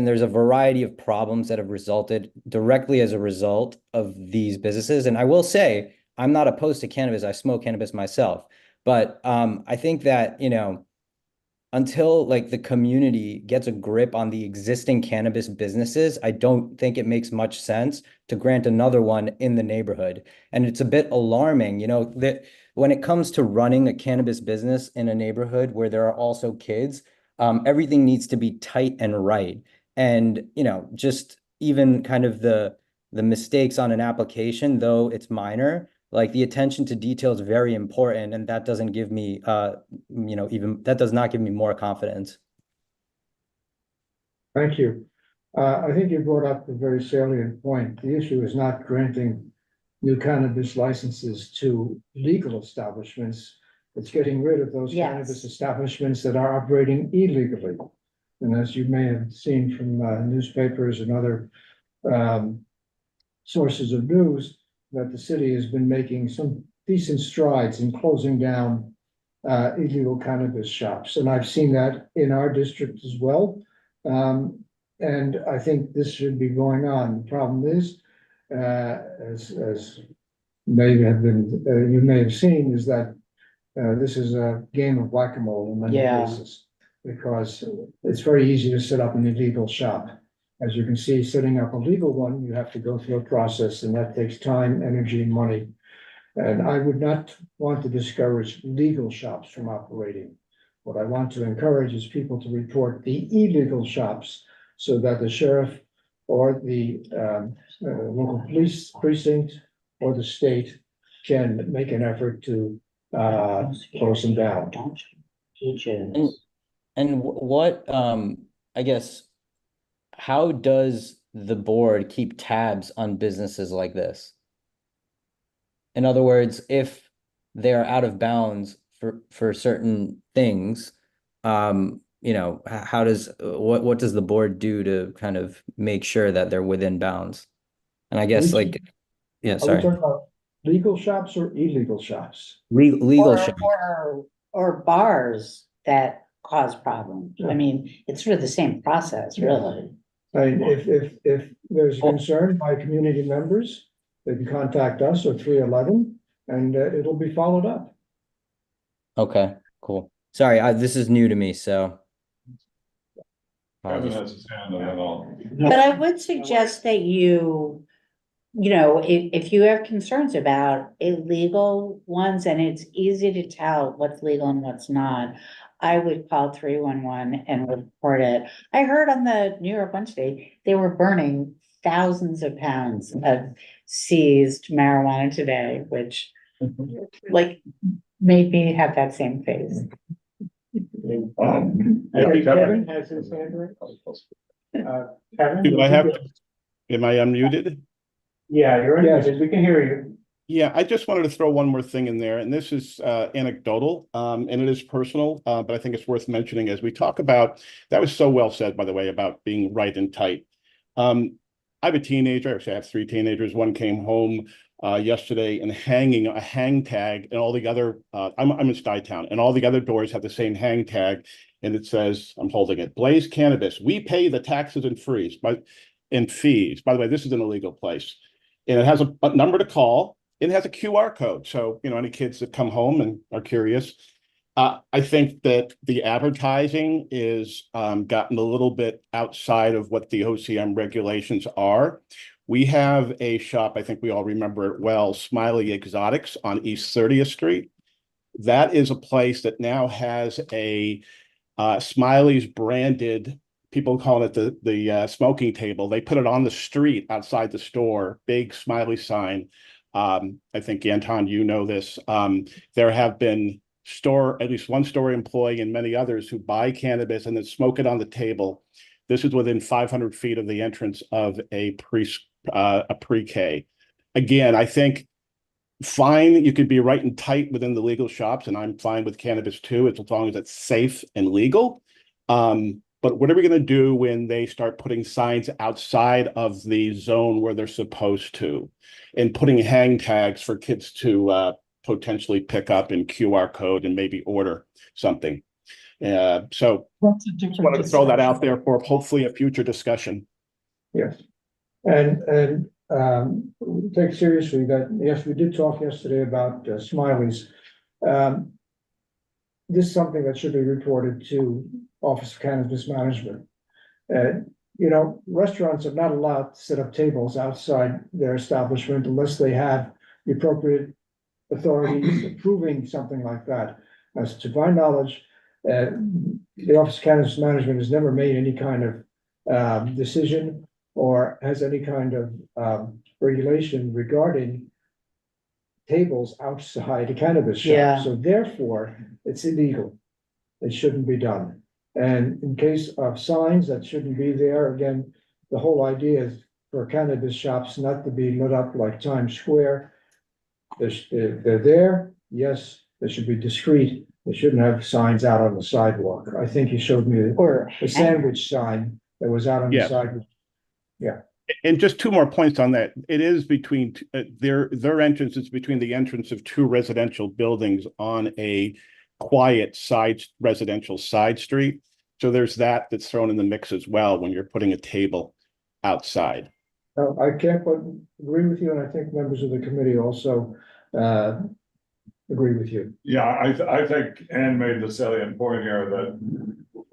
there's a variety of problems that have resulted directly as a result of these businesses. And I will say, I'm not opposed to cannabis. I smoke cannabis myself. But I think that, until like the community gets a grip on the existing cannabis businesses, I don't think it makes much sense to grant another one in the neighborhood. And it's a bit alarming, that when it comes to running a cannabis business in a neighborhood where there are also kids, everything needs to be tight and right. And, just even kind of the mistakes on an application, though it's minor, like the attention to detail is very important, and that doesn't give me, even that does not give me more confidence. Thank you. I think you brought up a very salient point. The issue is not granting new cannabis licenses to legal establishments. It's getting rid of those cannabis establishments that are operating illegally. And as you may have seen from newspapers and other sources of news, that the city has been making some decent strides in closing down illegal cannabis shops. And I've seen that in our district as well. And I think this should be going on. The problem is, as may have been, you may have seen, is that this is a game of whack-a-mole in many cases, because it's very easy to set up an illegal shop. As you can see, setting up a legal one, you have to go through a process, and that takes time, energy, and money. And I would not want to discourage legal shops from operating. What I want to encourage is people to report the illegal shops so that the sheriff or the local police precinct or the state can make an effort to close them down. And what, I guess, how does the board keep tabs on businesses like this? In other words, if they're out of bounds for certain things, how does what does the board do to kind of make sure that they're within bounds? And I guess Are we talking about legal shops or illegal shops? Legal shops. Or bars that cause problems. I mean, it's sort of the same process, really. And if there's concern by community members, they can contact us or 311, and it'll be followed up. Okay, cool. Sorry, this is new to me, so. Kevin has his hand, and then I'll. But I would suggest that if you have concerns about illegal ones, and it's easy to tell what's legal and what's not, I would call 311 and report it. I heard on the New York Wednesday, they were burning thousands of pounds of seized marijuana today, which made me have that same face. Kevin has his hand raised. Kevin? Do I have, am I unmuted? Yeah, you're unmuted. We can hear you. Yeah, I just wanted to throw one more thing in there, and this is anecdotal, and it is personal, but I think it's worth mentioning as we talk about, that was so well said, by the way, about being right and tight. I have a teenager, actually I have 3 teenagers. One came home yesterday and hanging a hang tag, and all the other, I'm in Stuytown, and all the other doors have the same hang tag, and it says, I'm holding it, Blaze Cannabis, we pay the taxes and fees. By the way, this is an illegal place. And it has a number to call. It has a QR code. So, any kids that come home and are curious. I think that the advertising is gotten a little bit outside of what the OCM regulations are. We have a shop, I think we all remember it well, Smiley Exotics on East 30th Street. That is a place that now has a Smiley's branded, people call it the smoking table. They put it on the street outside the store, big Smiley sign. I think, Anton, you know this. There have been at least one store employee and many others who buy cannabis and then smoke it on the table. This is within 500 feet of the entrance of a pre-K. Again, I think fine, you could be right and tight within the legal shops, and I'm fine with cannabis too, as long as it's safe and legal. But what are we going to do when they start putting signs outside of the zone where they're supposed to, and putting hang tags for kids to potentially pick up in QR code and maybe order something? So just wanted to throw that out there for hopefully a future discussion. Yes, and take seriously that, yes, we did talk yesterday about Smiley's. This is something that should be reported to Office of Cannabis Management. Restaurants are not allowed to set up tables outside their establishment unless they have the appropriate authorities approving something like that. As to my knowledge, the Office of Cannabis Management has never made any kind of decision or has any kind of regulation regarding tables outside a cannabis shop. Yeah. So therefore, it's illegal. It shouldn't be done. And in case of signs that shouldn't be there, again, the whole idea is for cannabis shops not to be lit up like Times Square. They're there, yes, they should be discreet. They shouldn't have signs out on the sidewalk. I think you showed me a sandwich sign that was out on the Yeah. sidewalk. Yeah. And just two more points on that. It is between their entrance is between the entrance of two residential buildings on a quiet residential side street. So there's that's thrown in the mix as well when you're putting a table outside. No, I can't but agree with you, and I think members of the committee also agree with you. Yeah, I think Ann made the salient point here that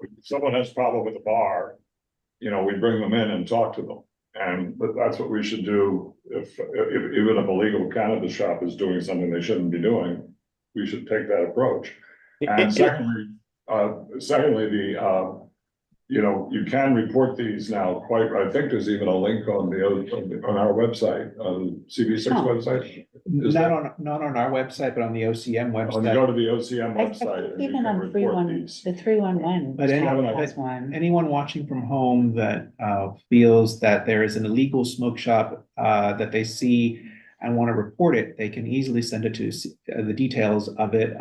if someone has a problem with the bar, you know, we bring them in and talk to them. And that's what we should do if even if a legal cannabis shop is doing something they shouldn't be doing, we should take that approach. And secondly, you know, you can report these now I think there's even a link on our website, on CB6 website. Not on our website, but on the OCM When you website. go to the OCM website, and you Even can on report these. the 311. But has one. anyone watching from home that feels that there is an illegal smoke shop that they see and want to report it, they can easily send it to the details of it,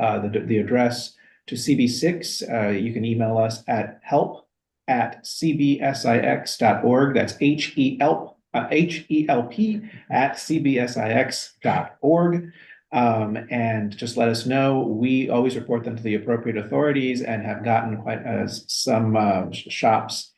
the address to CB6. You can email us at help@cbsix.org. That's HELP@cbsix.org. And just let us know. We always report them to the appropriate authorities and have gotten quite some shops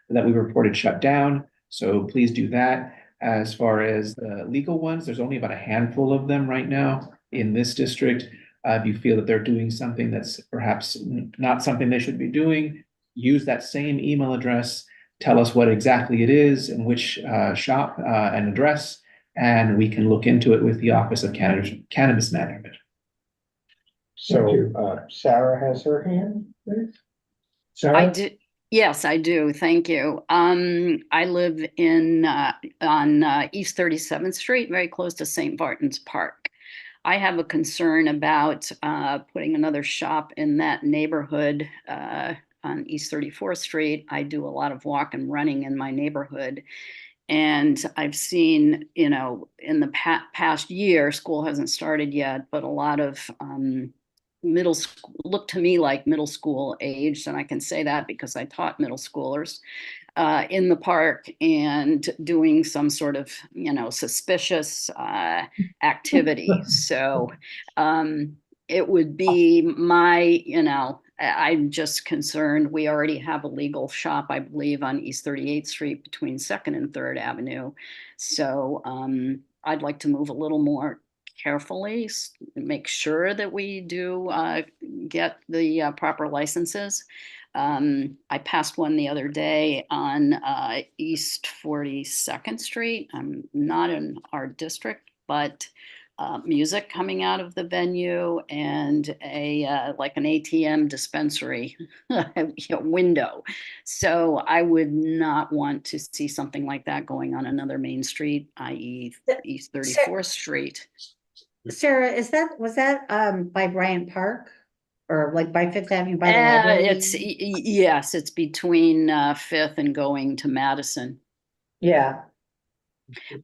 that we reported shut down. So please do that. As far as the legal ones, there's only about a handful of them right now in this district. If you feel that they're doing something that's perhaps not something they should be doing, use that same email address, tell us what exactly it is and which shop and address, and we can look into it with the Office of Cannabis Management. So, Sarah has her hand, please. Sarah? I do. Yes, I do. Thank you. I live on East 37th Street, very close to St. Barton's Park. I have a concern about putting another shop in that neighborhood on East 34th Street. I do a lot of walk and running in my neighborhood. And I've seen, you know, in the past year, school hasn't started yet, but a lot of middle school look to me like middle school age. And I can say that because I taught middle schoolers in the park and doing some sort of, you know, suspicious activity. So it would be my, you know, I'm just concerned. We already have a legal shop, I believe, on East 38th Street between 2nd and 3rd Avenue. So I'd like to move a little more carefully, make sure that we do get the proper licenses. I passed one the other day on East 42nd Street. I'm not in our district, but music coming out of the venue and a like an ATM dispensary window. So I would not want to see something like that going on another main street, i.e. East 34th Street. Sarah, was that by Bryant Park or like by Fifth Avenue by the library? Yes, it's between 5th and going to Madison. Yeah.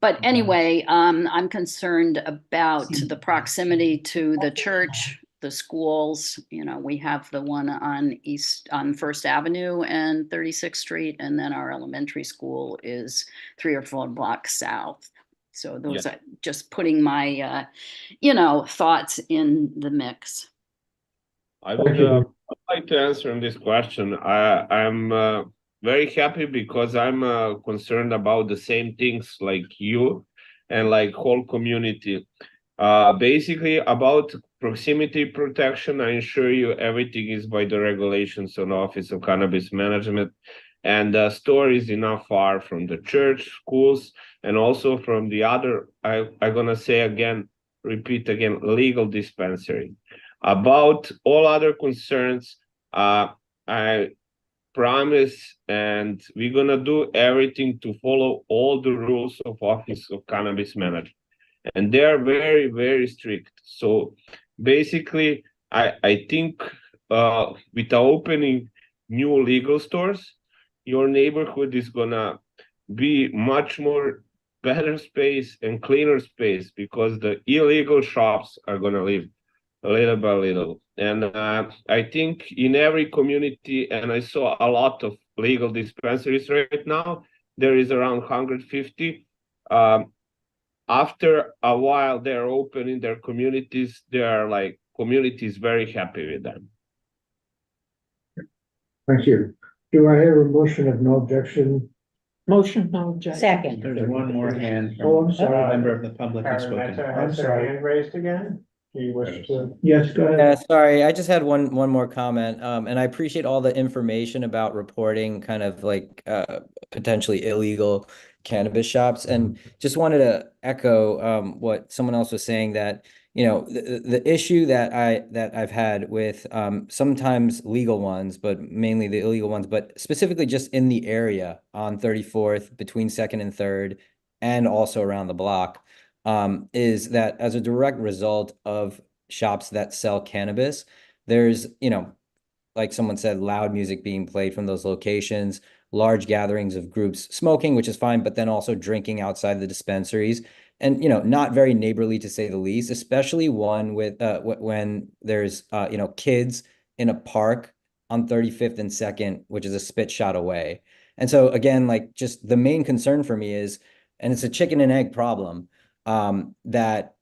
But anyway, I'm concerned about the proximity to the church, the schools. You know, we have the one on First Avenue and 36th Street, and then our elementary school is 3 or 4 blocks south. So those are just putting my, you know, thoughts in the mix. I would like to answer on this question. I'm very happy because I'm concerned about the same things like you and like whole community. Basically about proximity protection, I assure you everything is by the regulations on Office of Cannabis Management. And the store is enough far from the church, schools, and also from the other, I'm gonna say again, repeat again, legal dispensary. About all other concerns, I promise, and we're gonna do everything to follow all the rules of Office of Cannabis Management. And they are very, very strict. So basically, I think with the opening new legal stores, your neighborhood is gonna be much more better space and cleaner space, because the illegal shops are gonna leave little by little. And I think in every community, and I saw a lot of legal dispensaries right now, there is around 150. After a while, they're open in their communities. They are like communities very happy with them. Thank you. Do I hear a motion of no objection? Motion, no objection. Second. There's one more hand Oh, I'm from sorry. a member of the public who's Karen spoken. Mehta I'm has her sorry. hand raised again. Do you wish to? Yes, go Yeah, ahead. sorry, I just had one more comment. And I appreciate all the information about reporting kind of like potentially illegal cannabis shops. And just wanted to echo what someone else was saying, that the issue that I've had with sometimes legal ones, but mainly the illegal ones, but specifically just in the area on 34th between 2nd and 3rd, and also around the block, is that as a direct result of shops that sell cannabis, there's, like someone said, loud music being played from those locations, large gatherings of groups smoking, which is fine, but then also drinking outside the dispensaries, and not very neighborly, to say the least, especially one with when there's kids in a park on 35th and 2nd, which is a spit shot away. And so again, like, just the main concern for me is, and it's a chicken and egg problem, that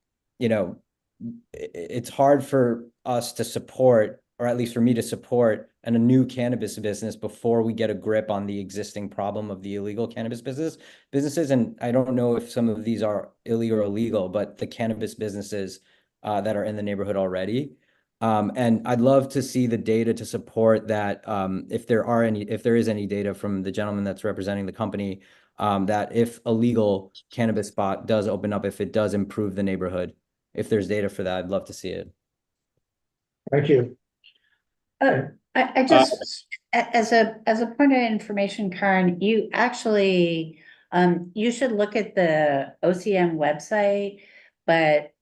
it's hard for us to support, or at least for me to support, a new cannabis business before we get a grip on the existing problem of the illegal cannabis businesses. And I don't know if some of these are illegal or legal, but the cannabis businesses that are in the neighborhood already. And I'd love to see the data to support that, if there is any data from the gentleman that's representing the company, that if a legal cannabis spot does open up, if it does improve the neighborhood. If there's data for that, I'd love to see it. Thank you. I just, as a point of information, Karen, you actually, you should look at the OCM website, but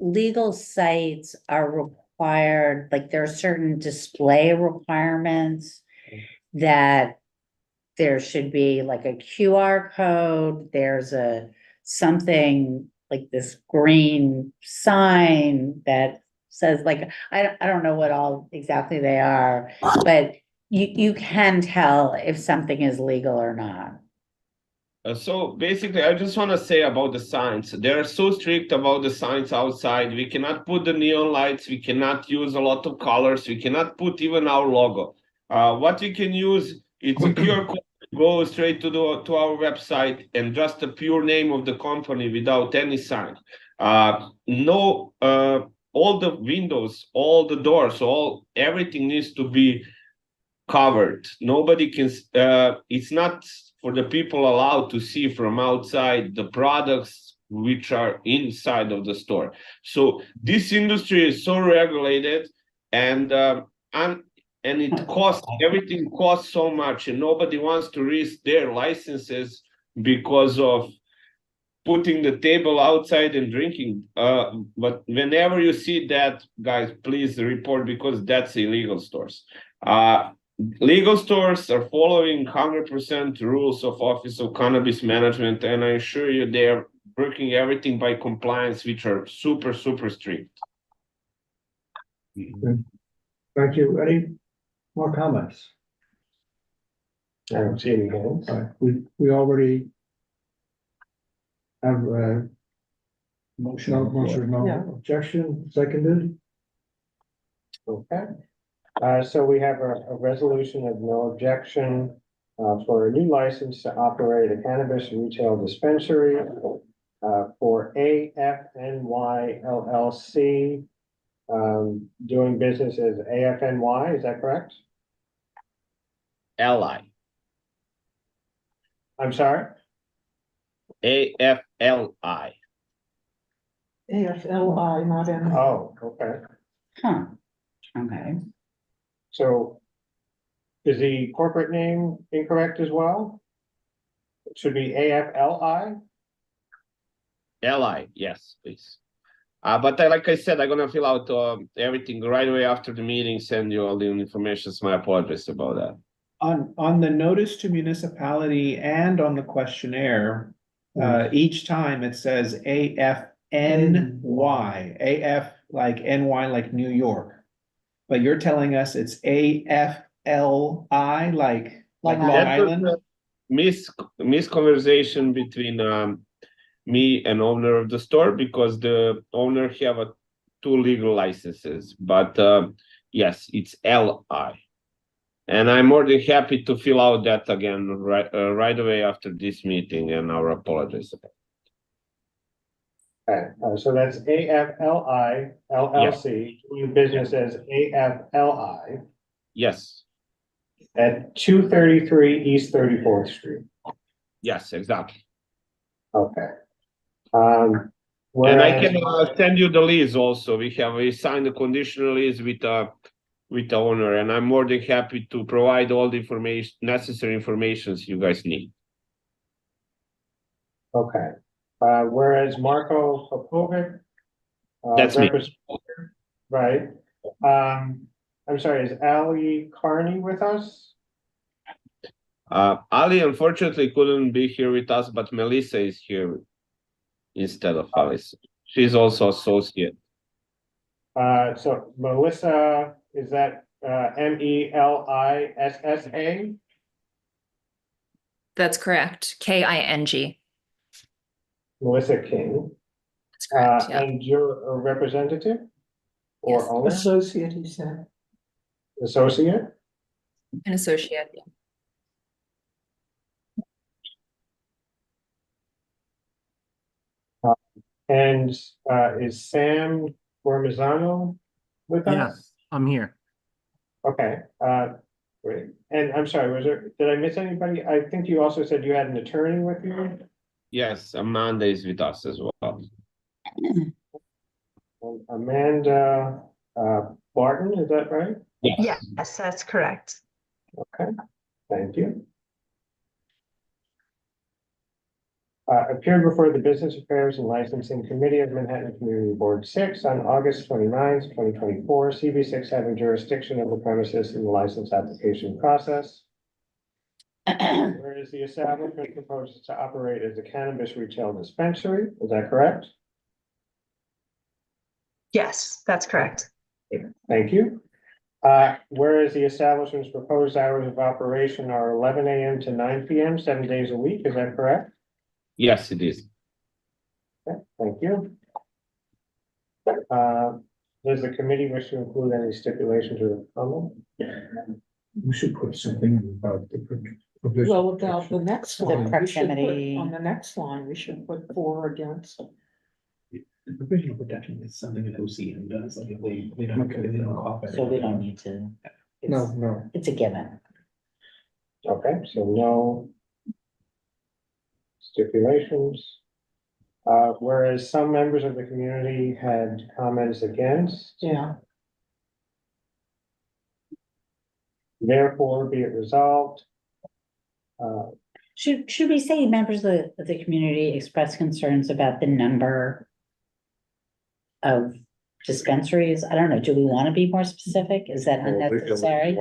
legal sites are required, like there are certain display requirements that there should be like a QR code, there's something like this green sign that says, like, I don't know what all exactly they are, but you can tell if something is legal or not. So basically, I just want to say about the signs. They're so strict about the signs outside. We cannot put the neon lights. We cannot use a lot of colors. We cannot put even our logo. What we can use, it's a QR code. Go straight to our website, and just the pure name of the company without any sign. No, all the windows, all the doors, everything needs to be covered. Nobody can. It's not for the people allowed to see from outside the products which are inside of the store. So this industry is so regulated, and it costs, everything costs so much, and nobody wants to risk their licenses because of putting the table outside and drinking. But whenever you see that, guys, please report, because that's illegal stores. Legal stores are following 100% rules of Office of Cannabis Management, and I assure you they're working everything by compliance, which are super, super strict. Thank you. Any more comments? I don't see any hands. All right, we already have a motion, no objection, seconded. Okay. So we have a resolution of no objection for a new license to operate a cannabis retail dispensary for AFNY LLC, doing business as AFNY, is that correct? LI. I'm sorry? AFLI. AFLI, not N. Oh, okay. Huh, okay. So Is the corporate name incorrect as well? It should be AFLI. LI, yes, please. But like I said, I'm gonna fill out everything right away after the meeting, send you all the information. So my apologies about that. On the notice to municipality and on the questionnaire, each time it says AFNY, AF like NY like New York. But you're telling us it's AFLI like Long That was Island? a misconversation between me and owner of the store, because the owner have two legal licenses, but yes, it's LI. And I'm more than happy to fill out that again right away after this meeting, and our apologies. Okay, so that's AFLI LLC, doing business as AFLI Yes, at 233 East 34th Street. yes, exactly. Okay. And I Whereas- can send you the lease also. We signed a conditional lease with the owner, and I'm more than happy to provide all the necessary information you guys need. Okay, whereas Marco Popovic. That's me. Right, I'm sorry, is Ali Carney with us? Ali unfortunately couldn't be here with us, but Melissa is here instead of Alice. She's also associate. So Melissa, is that MELISSA? That's correct. KING. Melissa King. That's correct, yeah. And you're a representative? Or Yes. owner? Associate, he said. Associate? An associate, yeah. And is Sam Gormazano with us? Yes, I'm here. Okay, great. And I'm sorry, did I miss anybody? I think you also said you had an attorney with you? Yes, Amanda is with us as well. Amanda Barton, is that right? Yes. Yes, that's correct. Okay, thank you. Appeared before the Business Affairs and Licensing Committee of Manhattan Community Board 6 on August 29th, 2024, CB6 having jurisdiction of the premises in the license application process. Whereas the establishment proposes to operate as a cannabis retail dispensary, is that correct? Yes, that's correct. Thank you. Whereas the establishment's proposed hours of operation are 11 a.m. to 9 p.m., 7 days a week, is that correct? Yes, it is. Okay, thank you. Does the committee wish to include any stipulations or comment? We should put something about the provision. Well, about the next one, we should put, proximity. on the next line, we should put for or against. The provisional protection is something that OCM does, like if they don't cough. So we don't need to. No. It's a given. Okay, so no stipulations. Whereas some members of the community had comments against, Yeah. therefore be it resolved. Should we say members of the community express concerns about the number of dispensaries? I don't know. Do we want to be more specific? Is that unnecessary?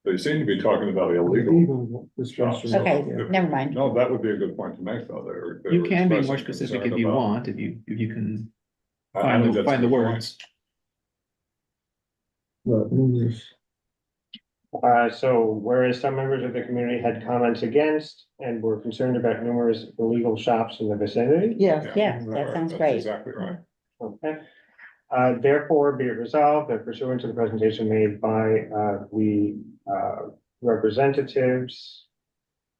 They seem to be talking about illegal. Dispensaries. Okay, Yeah. never mind. No, that would be a good point to make, though. They You were can be more expressing specific concern if you about- want, if you can I think that's find a the good point. words. So whereas some members of the community had comments against and were concerned about numerous illegal shops in the vicinity. Yeah, that sounds That's great. exactly right. Okay. Therefore, be it resolved that pursuant to the presentation made by the representatives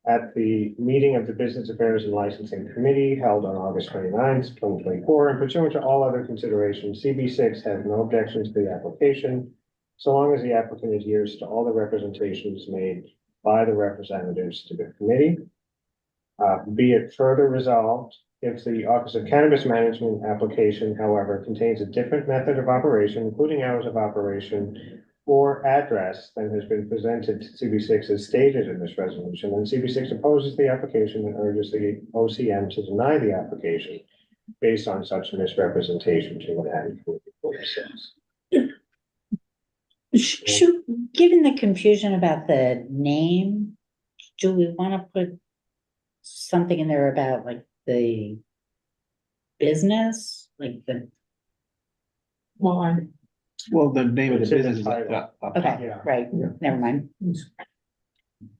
at the meeting of the Business Affairs and Licensing Committee held on August 29th, 2024, and pursuant to all other considerations, CB6 has no objections to the application, so long as the applicant adheres to all the representations made by the representatives to the committee. Be it further resolved, if the Office of Cannabis Management application, however, contains a different method of operation, including hours of operation, or address that has been presented to CB6 as stated in this resolution, and CB6 opposes the application and urges the OCM to deny the application based on such misrepresentation to an added 46. Given the confusion about the name, do we want to put something in there about like the business, like the? Why? Well, the name of the It's in the business is title. up Okay, Yeah. right, never mind.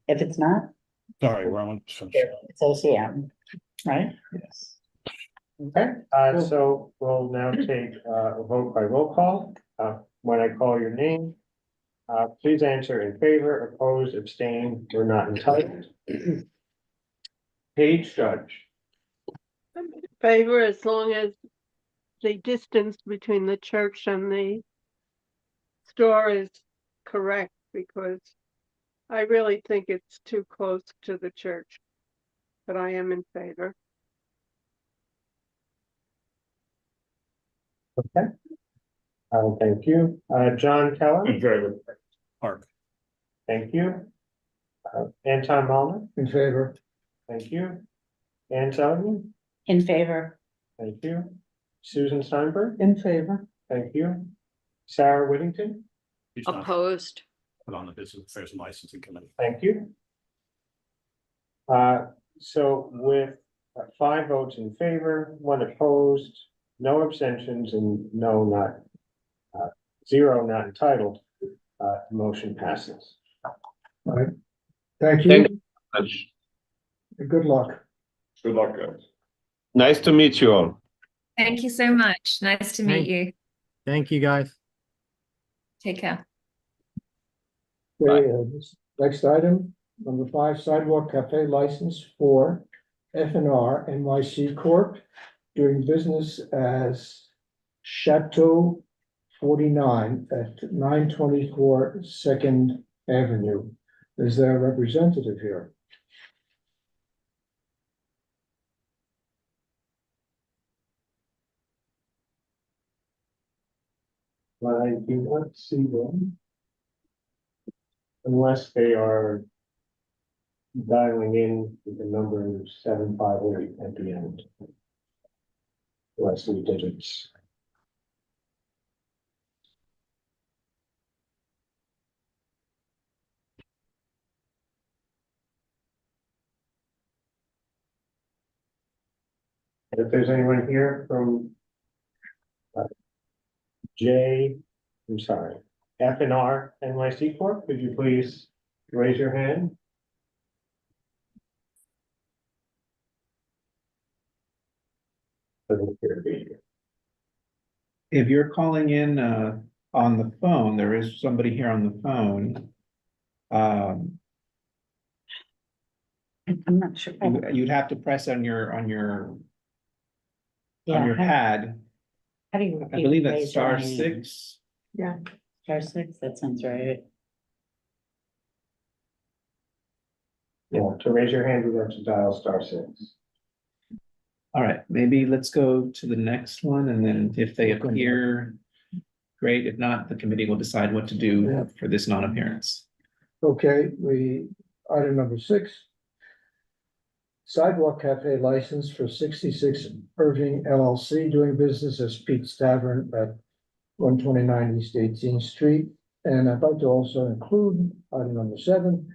If it's not, Sorry, we're on. it's OCM, right? Yes. Okay, so we'll now take a vote by roll call. When I call your name, please answer in favor, opposed, abstain, or not entitled. Page Judge. Favor, as long as the distance between the church and the store is correct, because I really think it's too close to the church. But I am in favor. Okay. Thank you. John Keller. In favor. Park. Thank you. Anton Malner. In favor. Thank you. Ann Sullivan. In favor. Thank you. Susan Steinberg. In favor. Thank you. Sarah Whittington. Opposed. Put on the Business Affairs and Licensing Committee. Thank you. So with 5 votes in favor, 1 opposed, no abstentions, and no 0 not entitled, the motion passes. All right. Thank Thank you. you much. and Good luck. Good luck, guys. Nice to meet you all. Thank you so much. Nice to meet you. Thank you, guys. Take care. Okay, next item, number 5, sidewalk cafe license for F&R NYC Corp. Doing business as Chateau 49 at 924 Second Avenue. Is there a representative here? I do not see them. Unless they are dialing in with the number 758 at the end. Last 3 digits. If there's anyone here from F&R NYC Corp, could you please raise your hand? Doesn't appear to be here. If you're calling in on the phone, there is somebody here on the phone. I'm not sure. You'd have to press on your Yeah, pad. how do you? I believe that's raise your star hand? 6. Yeah. Star 6, that sounds right. Yeah, to raise your hand, you have to dial star 6. All right, maybe let's go to the next one, and then if they appear, great. If not, the committee will decide what to do for this non-appearance. Okay, item number 6. Sidewalk cafe license for 66 Irving LLC, doing business as Pete's Tavern at 129 East 18th Street. And I'd like to also include item number 7.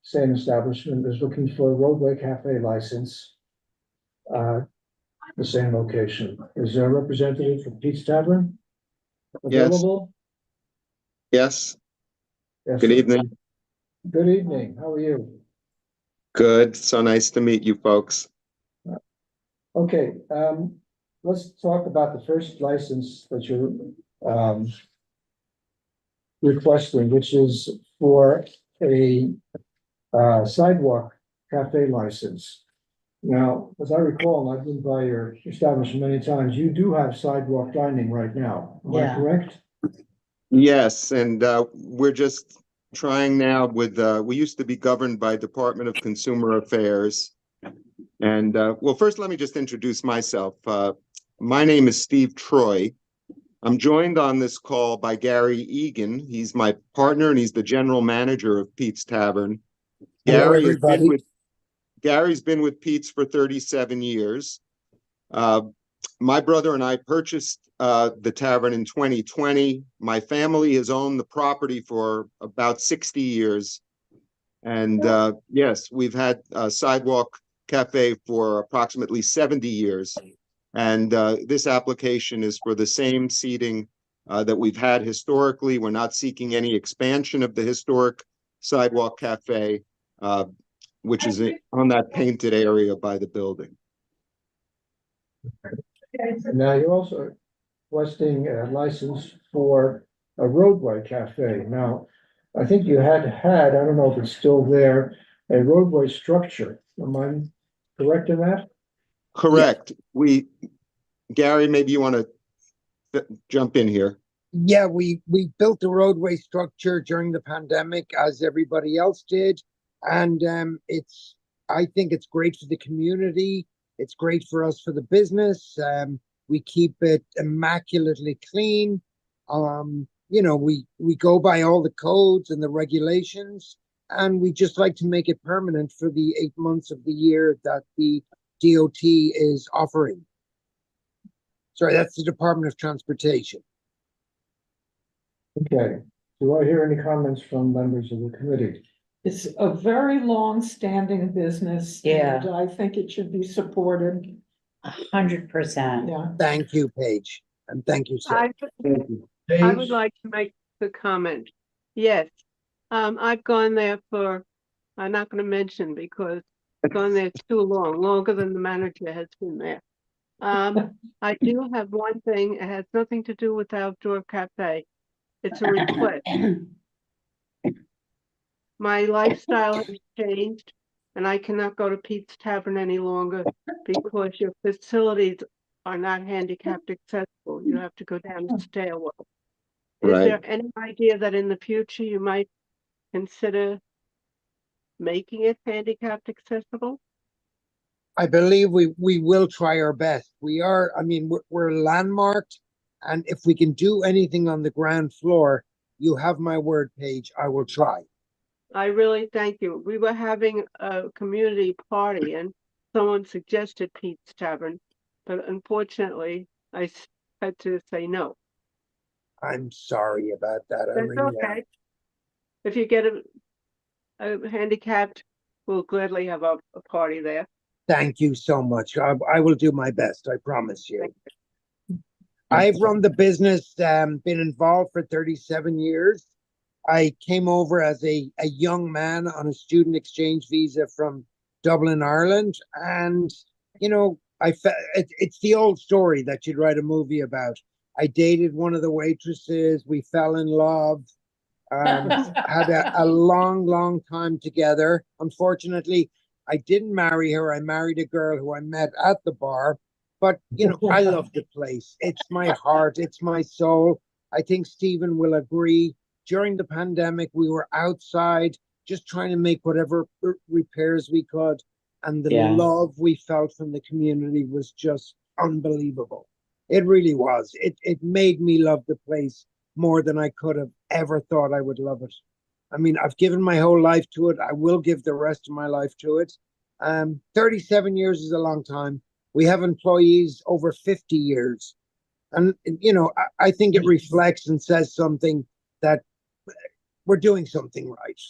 Same establishment is looking for a roadway cafe license. The same location. Is there a representative for Pete's Tavern Yes. available? Yes, Yes. good evening. Good evening. How are you? Good. So nice to meet you folks. Okay, let's talk about the first license that you're requesting, which is for a sidewalk cafe license. Now, as I recall, and I've been by your establishment many times, you do have sidewalk dining right now. Am I Yeah. correct? Yes, and we're just trying now with, we used to be governed by Department of Consumer Affairs. And well, first, let me just introduce myself. My name is Steve Troy, I'm joined on this call by Gary Egan. He's my partner and he's the general manager of Pete's Tavern. Hello, everybody. Gary's been with Pete's for 37 years. My brother and I purchased the tavern in 2020. My family has owned the property for about 60 years. And yes, we've had Sidewalk Cafe for approximately 70 years. And this application is for the same seating that we've had historically. We're not seeking any expansion of the historic Sidewalk Cafe, which is on that painted area by the building. Now, you're also requesting a license for a roadway cafe. Now, I think you had, I don't know if it's still there, a roadway structure. Am I correct in that? Correct. Gary, maybe you want to jump in here. Yeah, we built a roadway structure during the pandemic, as everybody else did, and I think it's great for the community. It's great for us for the business. We keep it immaculately clean. You know, we go by all the codes and the regulations, and we just like to make it permanent for the 8 months of the year that the DOT is offering. Sorry, that's the Department of Transportation. Okay. Do I hear any comments from members of the committee? It's a very long-standing business. Yeah. And I think it should be supported. 100%. Yeah. Thank you, Paige, and thank you, sir. I would like to make the comment. Yes, I've gone there for, I'm not going to mention because I've gone there too long, longer than the manager has been there. I do have one thing. It has nothing to do with Outdoor Cafe. It's a request. My lifestyle has changed and I cannot go to Pete's Tavern any longer because your facilities are not handicapped accessible. You have to go down the stairwell. Is Right. there any idea that in the future you might consider making it handicapped accessible? I believe we will try our best. We are, I mean, we're landmarked, and if we can do anything on the ground floor, you have my word, Paige, I will try. I really thank you. We were having a community party and someone suggested Pete's Tavern, but unfortunately I had to say no. I'm sorry about that. I That's really am. okay. If you get a handicapped, we'll gladly have a party there. Thank you so much. I will do my best, I promise you. I've run the business, been involved for 37 years. I came over as a young man on a student exchange visa from Dublin, Ireland. And, you know, it's the old story that you'd write a movie about. I dated one of the waitresses. We fell in love, had a long time together. Unfortunately, I didn't marry her. I married a girl who I met at the bar. But, you know, I love the place. It's my heart. It's my soul. I think Stephen will agree. During the pandemic, we were outside just trying to make whatever repairs we could. And the love we felt from the community was just unbelievable. It really was. It made me love the place more than I could have ever thought I would love it. I mean, I've given my whole life to it. I will give the rest of my life to it. 37 years is a long time. We have employees over 50 years. And, you know, I think it reflects and says something that we're doing something right.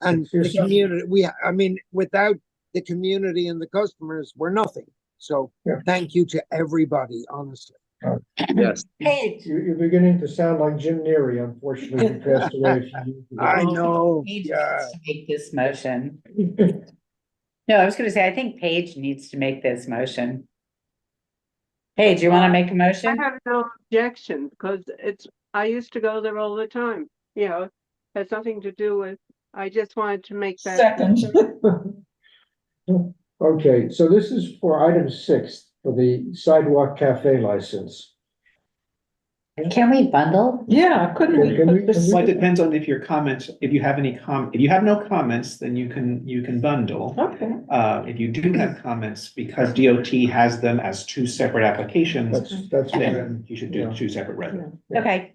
And the community, I mean, without the community and the customers, we're nothing. So thank you to everybody, honestly. Yes. Paige. You're beginning to sound like Jim Neary, unfortunately, who passed away a few years ago. I know. Paige needs to make this motion. No, I was going to say, I think Paige needs to make this motion. Paige, you want to make a motion? I have no objection because I used to go there all the time. You know, it has nothing to do with, I just wanted to make that. Second. Okay, so this is for item 6 for the Sidewalk Cafe license. Can we bundle? Yeah, couldn't we Can we- put this? can Well, it depends on if your comments, if you have if you have no comments, then you can bundle. Okay, If you do have comments, because DOT has them as two separate applications, That's then fine. you should do Yeah. two separate resolutions. Okay.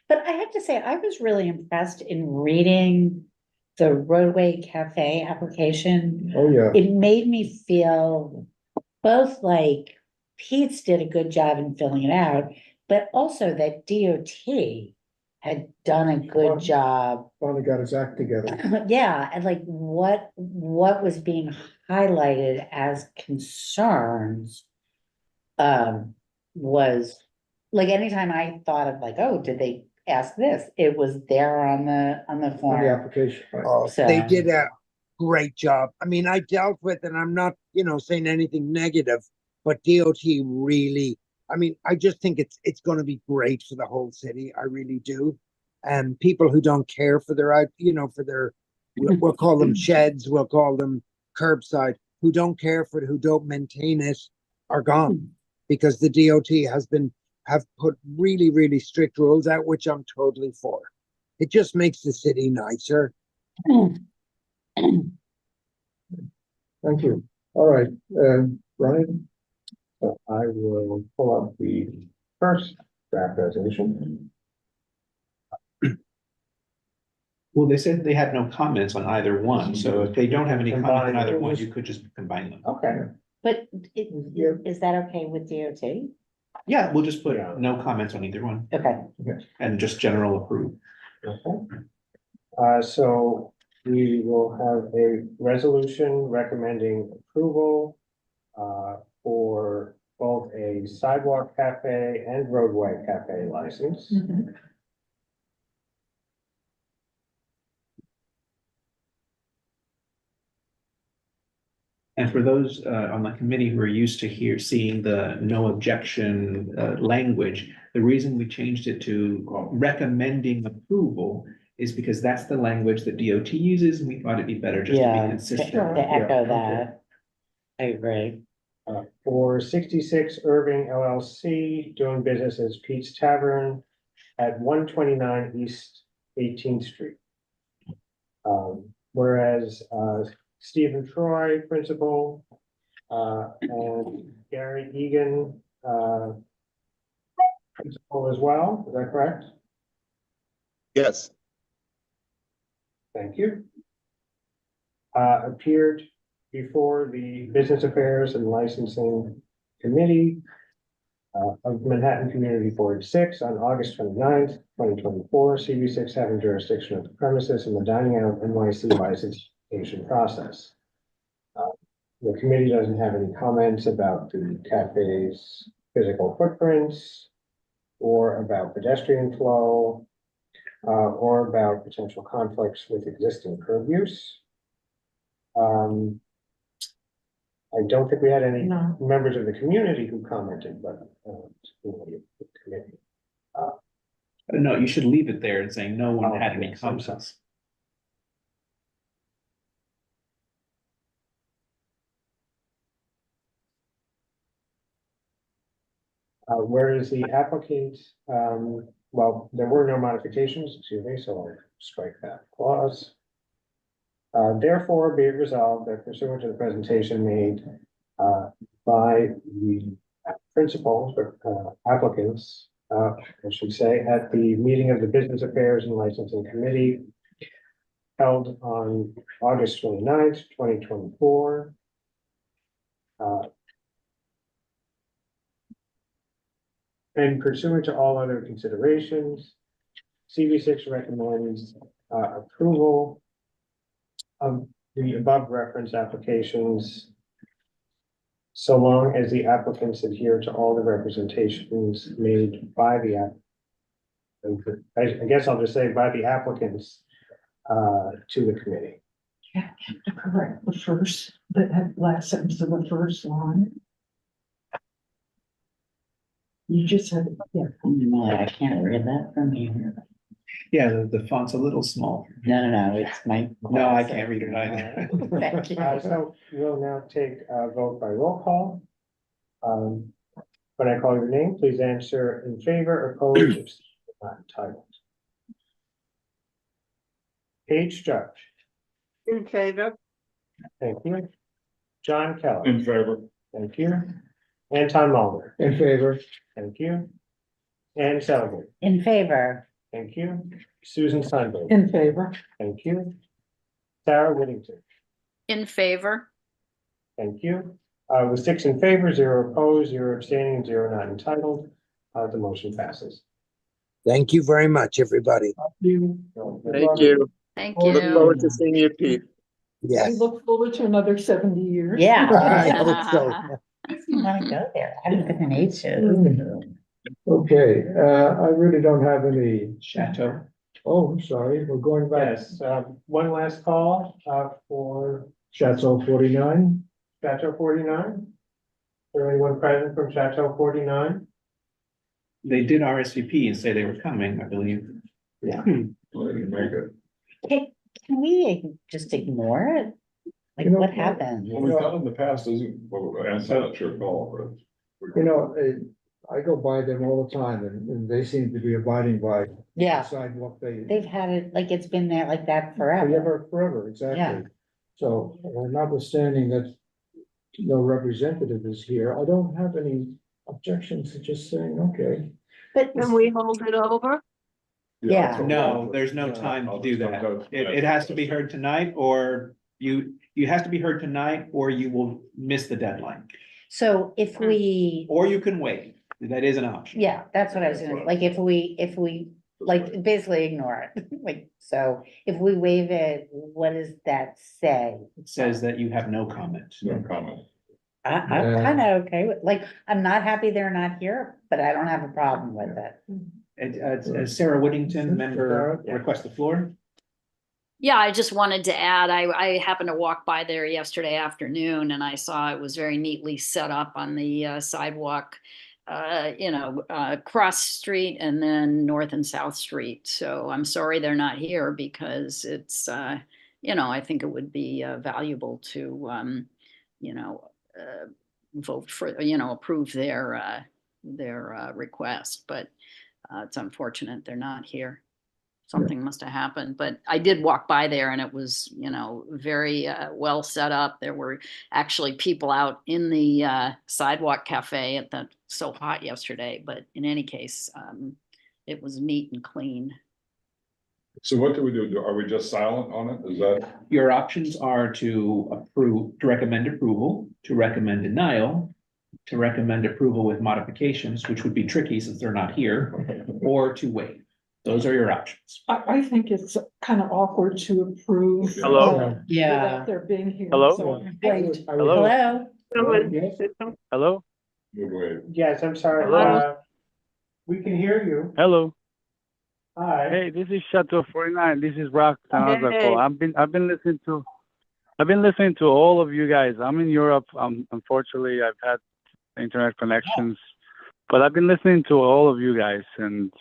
But I have to say, I was really impressed in reading the roadway cafe application. Oh, yeah. It made me feel both like Pete's did a good job in filling it out, but also that DOT had done a good job. Finally got his act together. Yeah, and like what was being highlighted as concerns was like anytime I thought of like, oh, did they ask this? It was there on the On the form. application. right. Oh, So- they did a great job. I mean, I dealt with, and I'm not, saying anything negative, but DOT really, I mean, I just think it's going to be great for the whole city. I really do. And people who don't care for their, for their, we'll call them sheds, we'll call them curbside, who don't care for it, who don't maintain it, are gone. Because the DOT have put really, really strict rules out, which I'm totally for. It just makes the city nicer. Thank you. All right, Brian? So I will pull up the first draft resolution. Well, they said they had no comments on either one, so if they don't have any comments on either one, you could just combine them. Okay. But is that okay with DOT? Yeah, we'll just put Yeah. no comments on either one Okay. and just general approve. Okay. So we will have a resolution recommending approval for both a sidewalk cafe and roadway cafe license. And for those on the committee who are used to seeing the no objection language, the reason we changed it to recommending approval is because that's the language that DOT uses, and we thought it'd be better just to be Yeah, consistent. to echo okay. that. I agree. For 66 Irving LLC, doing business as Pete's Tavern at 129 East 18th Street. Whereas Stephen Troy, principal, and Gary Egan, principal as well, is that correct? Yes. Thank you. Appeared before the Business Affairs and Licensing Committee of Manhattan Community Board 6 on August 29th, 2024, CV6 having jurisdiction of the premises and the dining out NYC licensing process. The committee doesn't have any comments about the cafe's physical footprints or about pedestrian flow or about potential conflicts with existing curb use. I don't think we had any No. members of the community who commented, but the committee. No, you should leave it there and saying no one had any yes, comments. Whereas the applicant, well, there were no modifications, excuse me, so I'll strike that clause. Therefore, be it resolved that pursuant to the presentation made by the principals or applicants, I should say, at the meeting of the Business Affairs and Licensing Committee held on August 29th, 2024. And pursuant to all other considerations, CV6 recommends approval of the above referenced applications so long as the applicants adhere to all the representations made by the I guess I'll just say by the applicants to the committee. You have to correct the last sentence of the first line. You just said, yeah. I can't read that from here. Yeah, the font's a little small. No, it's my. No, I can't read it either. Thank you. So we'll now take a vote by roll call. When I call your name, please answer in favor, opposed, abstained, or not entitled. Paige Judge, In favor. thank you. John Kelly, In favor. thank you. Anton Mulder, In favor. thank you. Anne Selby, In favor. thank you. Susan Sunday, In favor. thank you. Sarah Whittington, In favor. thank you. With 6 in favor, 0 opposed, 0 abstaining, and 0 not entitled, the motion passes. Thank you very much, everybody. Thank you. Thank Look you. forward to seeing you, Pete. We Yes. look forward to another 70 years. Yeah. I hope so. Makes me want to go there. I haven't been in ages. Okay, I really don't have any. Chateau. Oh, I'm sorry, we're going back. Yes, one last call, for Chateau 49. Chateau 49. Is there anyone present from Chateau 49? They did RSVP and say they were coming, I believe. Yeah. Well, you can make it. Can we just ignore it? Like, You know, what happened? What we've done in the past isn't, well, and that's your call, but. You know, I go by them all the time and they seem to be abiding by the Yeah, sidewalk. they've had it, like, it's been there like that forever. Forever, Yeah. exactly. So notwithstanding that no representative is here, I don't have any objections to just saying, okay. But Can we hold it over? Yeah. No, there's no time to do that. It has to be heard tonight, or you has to be heard tonight, or you will miss the deadline. So if we, Or you can wait. That is an option. yeah, that's what I was gonna, like, if we, like, basically ignore it. Like, so if we waive it, what does that say? It says that you have no comment. No comment. I'm Yeah. kind of okay with, like, I'm not happy they're not here, but I don't have a problem with it. And, Sarah Whittington, member, Yeah. request the floor. Yeah, I just wanted to add, I happened to walk by there yesterday afternoon and I saw it was very neatly set up on the sidewalk. Cross street and then North and South Street. So I'm sorry they're not here because it's, I think it would be valuable to, vote for, approve their request. But it's unfortunate they're not here. Something must have happened, but I did walk by there and it was, very well set up. There were actually people out in the sidewalk cafe at the so hot yesterday, but in any case, it was neat and clean. So what do we do? Are we just silent on it? Is that? Your options are to approve, to recommend approval, to recommend denial, to recommend approval with modifications, which would be tricky since they're not here, or to waive. Those are your options. I think it's kind of awkward to approve. Hello? Yeah. Without their being here. Hello? So wait. Hello? Yes. Hello? Yes, I'm sorry. Hello? We can hear you. Hello. Hi. Hey, this is Chateau 49. This is Rock Tanazaco. Hey. I've been listening to all of you guys. I'm in Europe. Unfortunately, I've had internet connections, but I've been listening to all of you guys, and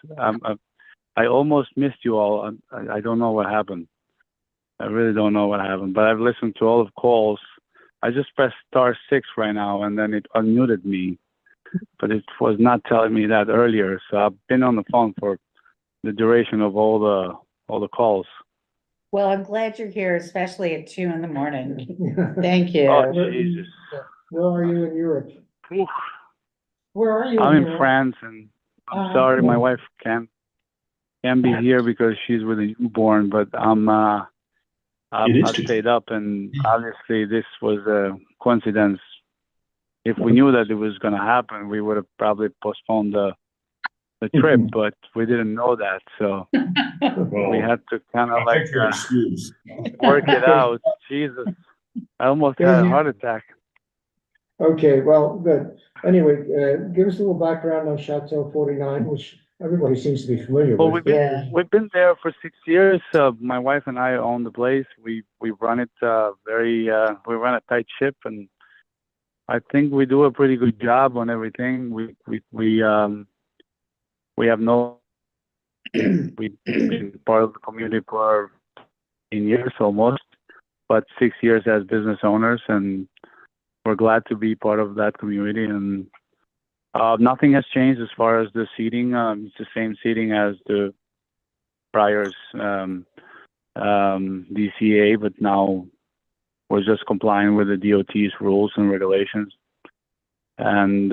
I almost missed you all. I don't know what happened. I really don't know what happened, but I've listened to all of calls. I just pressed *6 right now, and then it unmuted me, but it was not telling me that earlier. So I've been on the phone for the duration of all the calls. Well, I'm glad you're here, especially at 2 a.m. Thank you. Oh, Jesus. Where are you in Europe? Oof. Where are you? I'm in Europe? France, and I'm sorry my wife can't be here because she's with a newborn, but I stayed up, and obviously this was a coincidence. If we knew that it was going to happen, we would have probably postponed the trip, but we didn't know that, so we had to kind of like work it out. Jesus, I almost had a heart attack. Okay, well, good. Anyway, give us a little background on Chateau 49, which everybody seems to be familiar Well, with. we've been there for 6 years. My wife and I own the place. We run it we run a tight ship, and I think we do a pretty good job on everything. We have no. We've been part of the community for 10 years almost, but 6 years as business owners, and we're glad to be part of that community. And Nothing has changed as far as the seating. It's the same seating as the prior DCA, but now we're just complying with the DOT's rules and regulations. And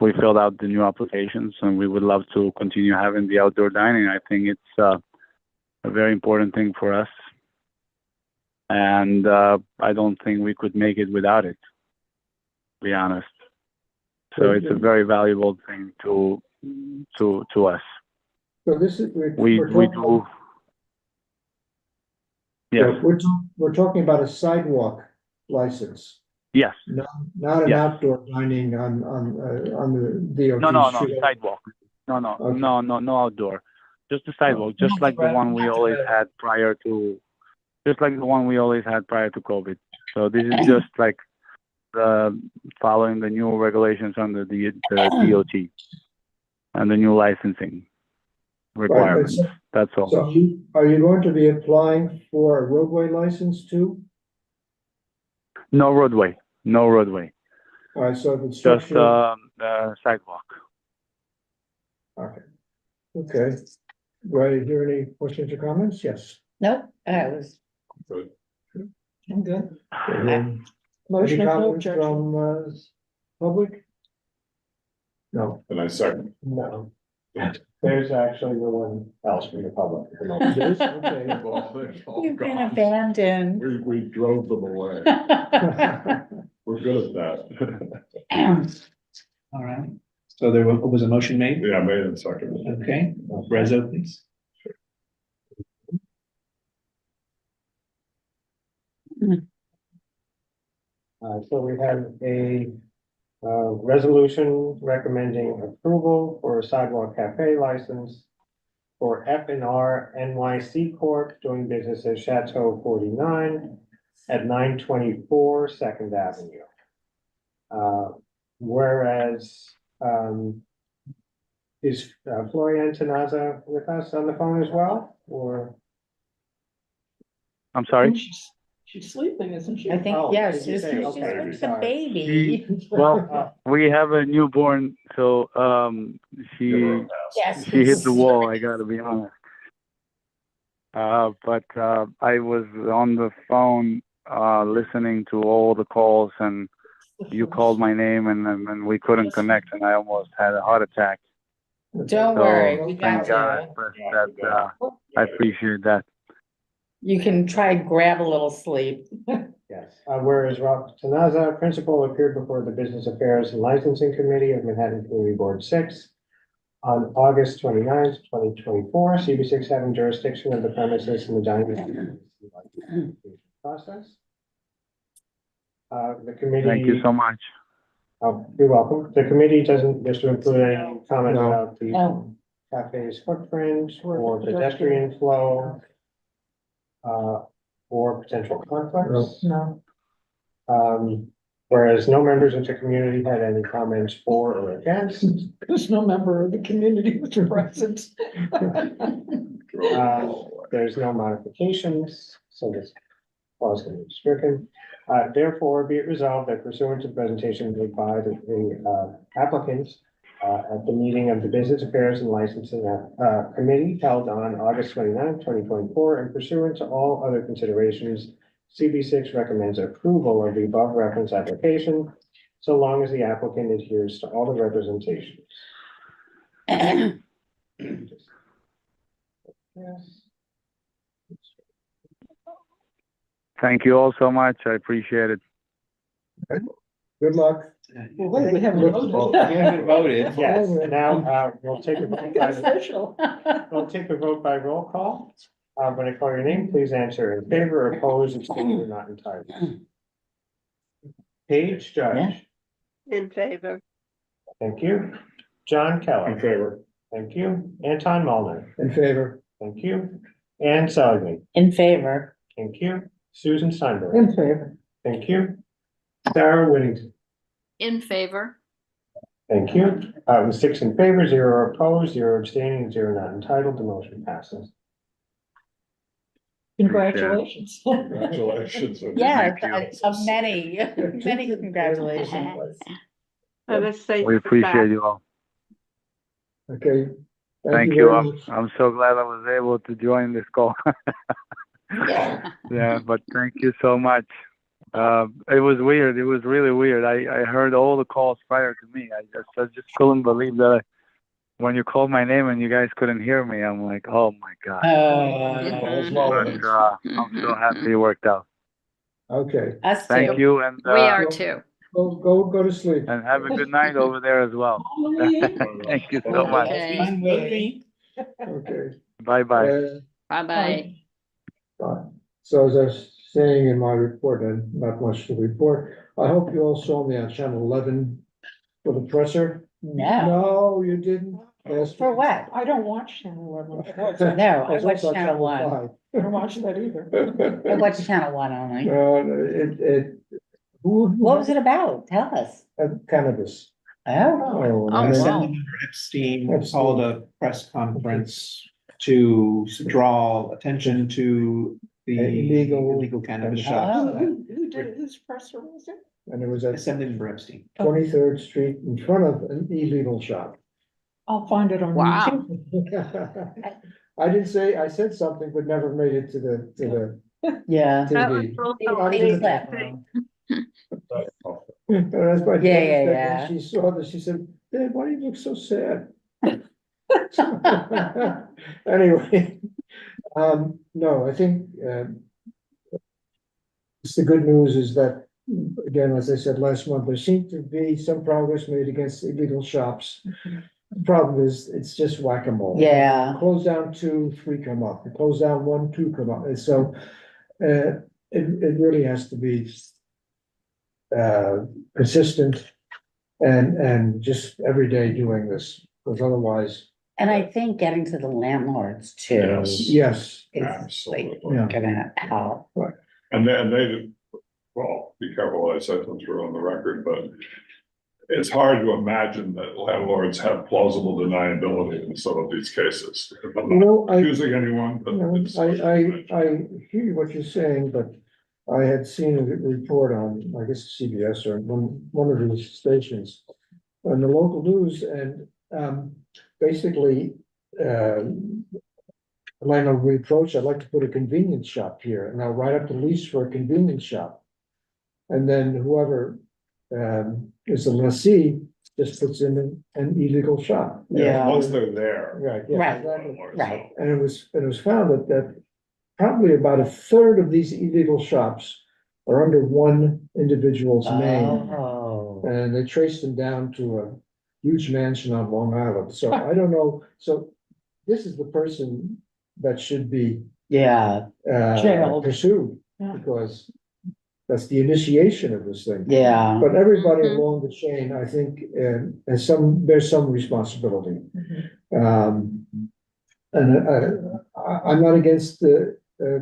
we filled out the new applications, and we would love to continue having the outdoor dining. I think it's a very important thing for us. And I don't think we could make it without it, to be honest. So it's a very valuable thing to us. So this is, We we're talking, do. Yes. we're talking about a sidewalk license, Yes. not an Yes. outdoor dining on the DOT. No, street. sidewalk. No, Okay. no outdoor. Just the sidewalk, just like the one we always had prior to, COVID. So this is just like following the new regulations under the DOT and the new licensing requirements. so- That's all. So are you going to be applying for a roadway license too? No roadway. All right, so if it's Just structural, sidewalk. okay. Do I hear any questions or comments? Yes. Nope, I was. Good. I'm good. Any Motion of no comments objection. from public? No. And I second. No. There's actually no one else from the public at the moment. Yes? Okay. You've been abandoned. We drove them away. We're good at that. All right. So there was a motion made? Yeah, made and seconded. Okay, Rezo, please. So we have a resolution recommending approval for a sidewalk cafe license for F&R NYC Corp. doing business as Chateau 49 at 924 Second Avenue. Whereas, is Florian Tenaza with us on the phone as well, or? I'm sorry? She's sleeping, isn't she? I think, Oh, yes, did you she's say? with Okay, the sorry. baby. Well, we have a newborn, so she Yes. hit the wall. I gotta be honest. But I was on the phone listening to all the calls, and you called my name, and we couldn't connect, and I almost had a heart attack. Don't worry, we Thank got God you. that I appreciate that. You can try and grab a little sleep. Yes, whereas Rob Tenaza, principal, appeared before the Business Affairs and Licensing Committee of Manhattan Community Board 6 on August 29th, 2024, CB6 having jurisdiction of the premises in the dining process. The committee. Thank you so much. You're welcome. The committee doesn't wish to include any comment No. about the No. cafe's footprint or pedestrian flow. Or potential conflicts. No. Whereas no members of the community had any comments for or against. Because no member of the community was present. There's no modifications, so this clause can be stricken. Therefore, be it resolved that pursuant to the presentation made by the applicants at the meeting of the Business Affairs and Licensing Committee held on August 29th, 2024, and pursuant to all other considerations, CB6 recommends approval of the above reference application, so long as the applicant adheres to all the representations. Yes. Thank you all so much. I appreciate it. Good luck. Well, wait, we haven't Well, we voted. haven't voted. Yes, and now we'll take a vote by, Official. we'll take a vote by roll call. When I call your name, please answer in favor, opposed, abstaining, or not entitled. Paige, Judge, In favor. thank you. John Keller. In favor. Thank you. Anton Mullner, In favor. thank you. Ann Seligman, In favor. thank you. Susan Steinberg, In favor. thank you. Sarah Whittington, In favor. thank you. 6 in favor, 0 opposed, 0 abstaining, and 0 not entitled. The motion passes. Congratulations. Congratulations. Yeah, Thank you. of many, many congratulations. Have a safe We appreciate back. you all. Okay. Thank very you. much. I'm so glad I was able to join this call. Yeah, but thank you so much. It was weird. It was really weird. I heard all the calls prior to me. I just couldn't believe that when you called my name and you guys couldn't hear me. I'm like, oh my God. But, I'm so happy it worked out. Okay. Us Thank too. you, and We are too. Go to sleep. and have a good night over there as well. Thank you so much. Okay. Okay. Bye bye. Bye-bye. So as I was saying in my report, and not much to report, I hope you all saw me on channel 11 for the presser. No, No, you didn't. Yes. for what? I don't watch Channel 11. No, I was watch also on Channel 1. I don't watch that either. 5. I watch Channel 1 only. Who What was it about? Tell us. Cannabis. Oh, and then- wow. Epstein called a press conference to draw attention to the illegal cannabis shops. Whose presser was it? And it was at Assemblyman Epstein. 23rd Street in front of an illegal shop. I'll find it on Wow. YouTube. I didn't say, I said something, but never made it to the yeah. TV. Big clip. That's my Yeah, daughter said yeah, when she saw this, she said, Dad, why do you look so sad? Anyway, no, I think, it's the good news is that, again, as I said last month, there seemed to be some progress made against illegal shops. The problem is, it's just whack-a-mole. Yeah. Close down 2, 3 come up, close down 1, 2 come up, and so, it really has to be consistent and just every day doing this, because otherwise. And I think getting to the landlords too. Yes. Is Absolutely. like gonna help. And they, well, be careful what I said them through on the record, but it's hard to imagine that landlords have plausible deniability in some of these cases. I'm You know, not accusing anyone, but it's. I hear what you're saying, but I had seen a report on, I guess, CBS or one of these stations on the local news, and basically, landlord reproach, I'd like to put a convenience shop here, and I'll write up the lease for a convenience shop. And then whoever is the lessee just puts in an illegal shop. Yeah. Once they're there. Right, yeah, Right, exactly. right. And it was found that probably about a third of these illegal shops are under one individual's name. Oh. And they traced them down to a huge mansion on Long Island. So I don't know. So this is the person that should be Yeah, Jailed. pursued, Yeah. because that's the initiation of this thing. yeah. But everybody Mhm. along the chain, I think, there's some responsibility. And I'm not against the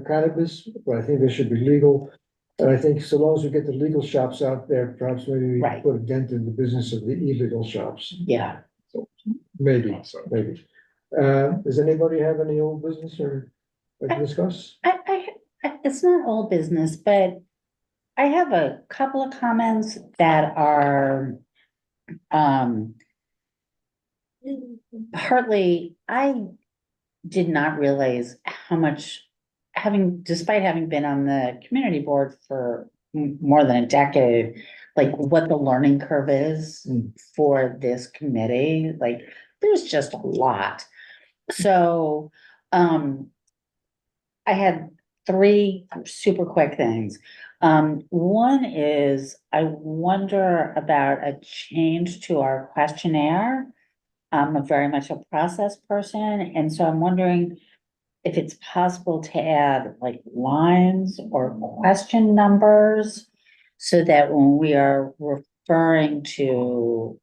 cannabis, but I think they should be legal. And I think so long as we get the legal shops out there, perhaps maybe we can Right. put a dent in the business of the illegal shops. Yeah. Maybe, maybe. Does anybody have any old business or to discuss? It's not all business, but I have a couple of comments that are, partly, I did not realize how much, despite having been on the community board for more than a decade, like what the learning curve is for this committee, like, there's just a lot. So, I had 3 super quick things. One is, I wonder about a change to our questionnaire. I'm very much a process person, and so I'm wondering if it's possible to add like lines or question numbers so that when we are referring to,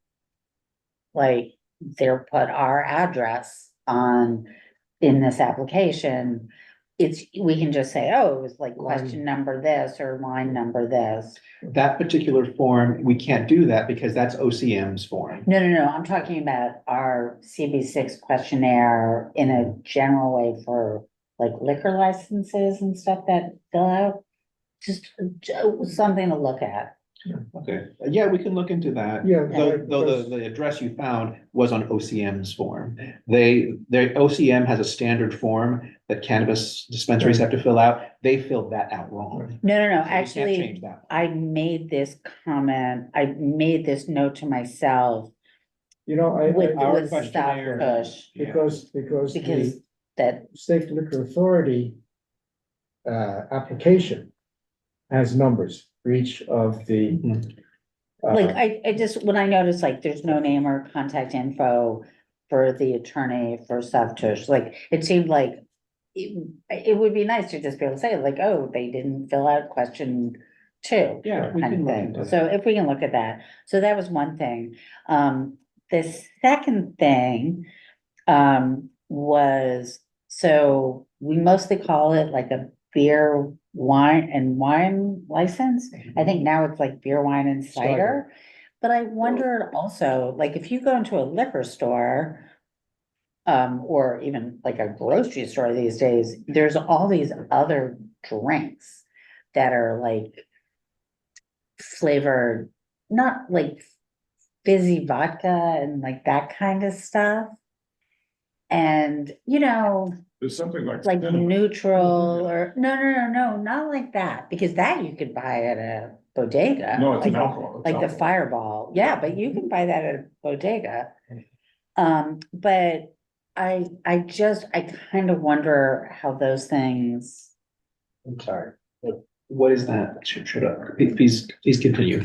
like, they're put our address on in this application, we can just say, oh, it was like question number this or line number this. That particular form, we can't do that because that's OCM's form. No, I'm talking about our CB6 questionnaire in a general way for like liquor licenses and stuff that fill out. Just something to look at. Okay, yeah, we can look into that. Yeah, Though because- the address you found was on OCM's form. Their OCM has a standard form that cannabis dispensaries have to fill out. They filled that out wrong. No, So we can't actually, change that. I made this comment, I made this note to myself You know, with Our Stop questionnaire- Push, because because the that, State Liquor Authority application has numbers for each of the. like, I just, when I noticed, like, there's no name or contact info for the attorney for Stop Push, like, it seemed like it would be nice to just be able to say, like, oh, they didn't fill out question 2. Yeah, we kind can of look thing. into So if we can look at that, so that was one thing. The second thing, was, so we mostly call it like a beer, wine license. I think now it's like beer, wine and cider. But I wondered also, like, if you go into a liquor store, or even like a grocery store these days, there's all these other drinks that are like flavored, not like fizzy vodka and like that kind of stuff. And, There's something like. like cinnamon. neutral or, no, not like that, because that you could buy at a bodega. No, it's an like- alcohol. It's Like the alcohol. Fireball, yeah, but you can buy that at a bodega. But I kind of wonder how those things. I'm sorry. What is that? Please continue.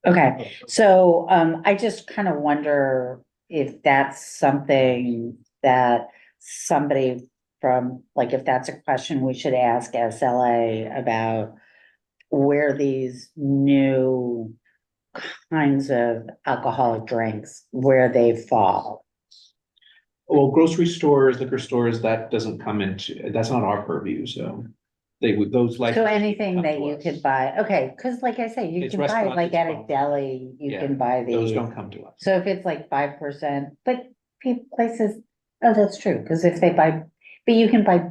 Okay, so I just kind of wonder if that's something that somebody from, like, if that's a question we should ask SLA about where these new kinds of alcoholic drinks, where they fall. Well, grocery stores, liquor stores, that doesn't come into, that's not our purview, so they would, those like. So anything that you could buy, okay, cause like I say, you It's can buy restaurant, like it's at a fine. deli, you Yeah, can buy Those these. don't come to us. So if it's like 5%, but places, oh, that's true, cause if they buy, but you can buy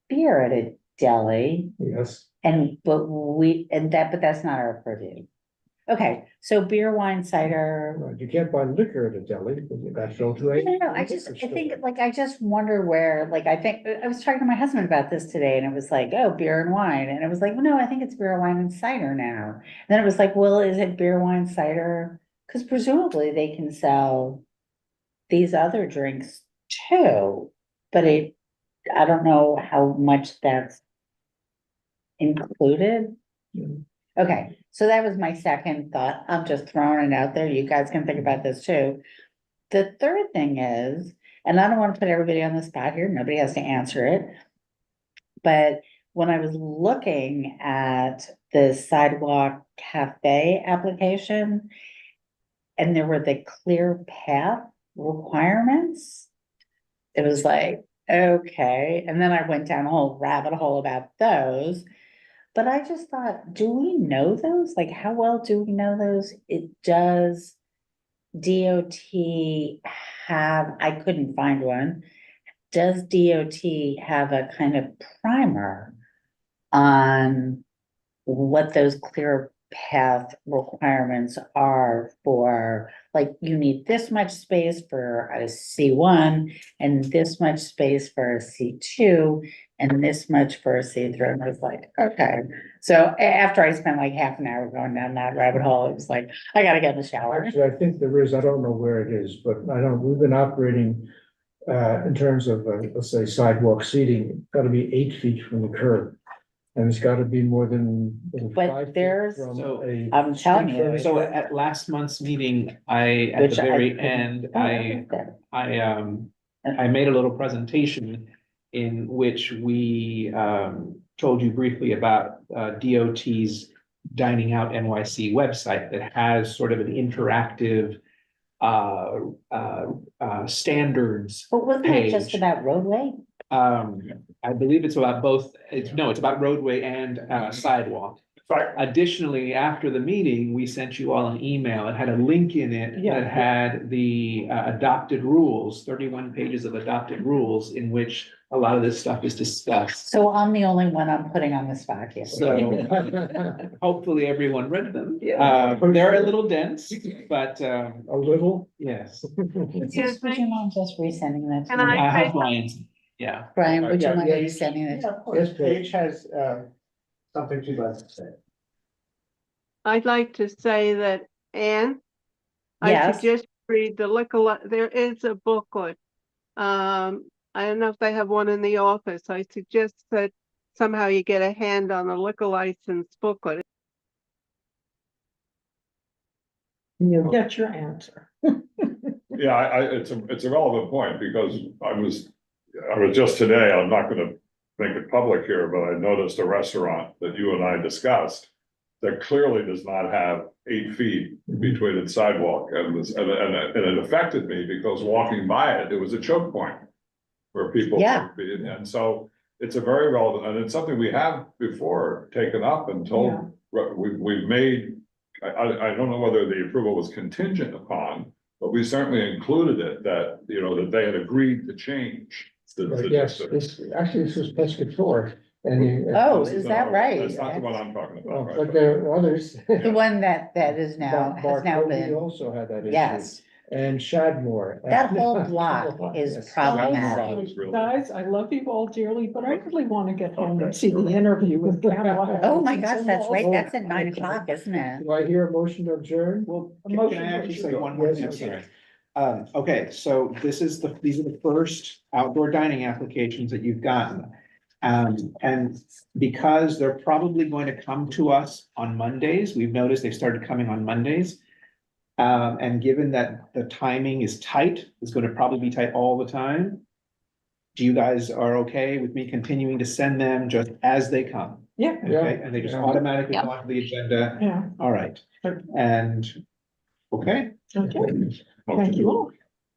beer at a deli Yes. but that's not our purview. Okay, so beer, wine, cider. Right, you can't buy liquor at a deli, because you got to go to a. No, I think, like, I just wonder where, like, I think, I was talking to my husband about this today, and it was like, oh, beer and wine, and it was like, well, no, I think it's beer, wine, and cider now. Then it was like, well, is it beer, wine, cider? Cause presumably they can sell these other drinks too, but I don't know how much that's included. Okay, so that was my second thought. I'm just throwing it out there. You guys can think about this too. The third thing is, and I don't want to put everybody on the spot here, nobody has to answer it. But when I was looking at the Sidewalk Cafe application, and there were the clear path requirements, it was like, okay, and then I went down a whole rabbit hole about those. But I just thought, do we know those? Like, how well do we know those? It does DOT have, I couldn't find one. Does DOT have a kind of primer on what those clear path requirements are for, like, you need this much space for a C1 and this much space for a C2 and this much for a C3. And I was like, okay. So after I spent like half an hour going down that rabbit hole, it was like, I gotta get in the shower. Actually, I think there is, I don't know where it is, but we've been operating in terms of, let's say sidewalk seating, gotta be 8 feet from the curb. And it's gotta be more than 5 But feet there's, from So- a. I'm telling street you. furniture. So at last month's meeting, at Which the I very couldn't end, find. I made a little presentation in which we told you briefly about DOT's Dining Out NYC website that has sort of an interactive standards But wasn't it just page. about roadway? I believe it's about both, it's about roadway and sidewalk. Additionally, after the meeting, we sent you all an email. It had a link in it Yeah. that had the adopted rules, 31 pages of adopted rules in which a lot of this stuff is discussed. So I'm the only one I'm putting on the spot here. So hopefully everyone read them. Yeah. They're a little dense, but A little? yes. Just, would you mind just resending that to Can me? I have Brian's, yeah. Brian, would you Yeah, mind yeah, resending that? Yeah, of course. Paige has, something she'd like to say. I'd like to say that, Anne, I Yes. suggest read the there is a booklet. I don't know if they have one in the office. I suggest that somehow you get a hand on the liquor license booklet. You'll get your answer. Yeah, it's a relevant point because I was just today, I'm not gonna make it public here, but I noticed a restaurant that you and I discussed that clearly does not have 8 feet between its sidewalk and it affected me because walking by it, it was a choke point where people. Yeah. And so it's a very relevant, and it's something we have before taken up and told, we've made, I don't know whether the approval was contingent upon, but we certainly included it that, you know, that they had agreed to change. Yes, this was Pescator. And Oh, is that right? That's not the one I'm talking about, right? but there are others. The one that is now, has now Bartholdi been, also had that issue. yes. And Shadmore. That whole block is Yes. problematic. Guys, I love you all dearly, but I really want to get home and see the interview with Kamala. Oh my Harris gosh, and that's right. Walter. That's at 9 o'clock, isn't it? Do I hear a motion to adjourn? Well, A can motion I to actually say adjourn. one more Yes, thing? I'm okay. sorry. Okay, so these are the first outdoor dining applications that you've gotten. And because they're probably going to come to us on Mondays, we've noticed they've started coming on Mondays. And given that the timing is tight, it's going to probably be tight all the time. Do you guys are okay with me continuing to send them just as they come? Yeah. Okay, and they just automatically go onto the agenda? Yeah. All right, and, okay. Okay. Thank you all.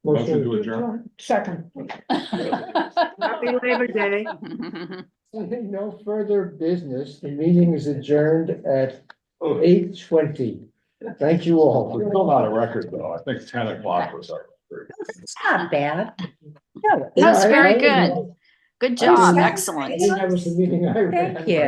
Motion to adjourn. Second. Happy Labor Day. Seeing no further business, the meeting is adjourned at 8:20. Thank you all. We're still not a record though. I think 10 o'clock was our. It's not bad. That's very I- good. Good I job. didn't- Excellent. I think that was the meeting I ran. Thank you.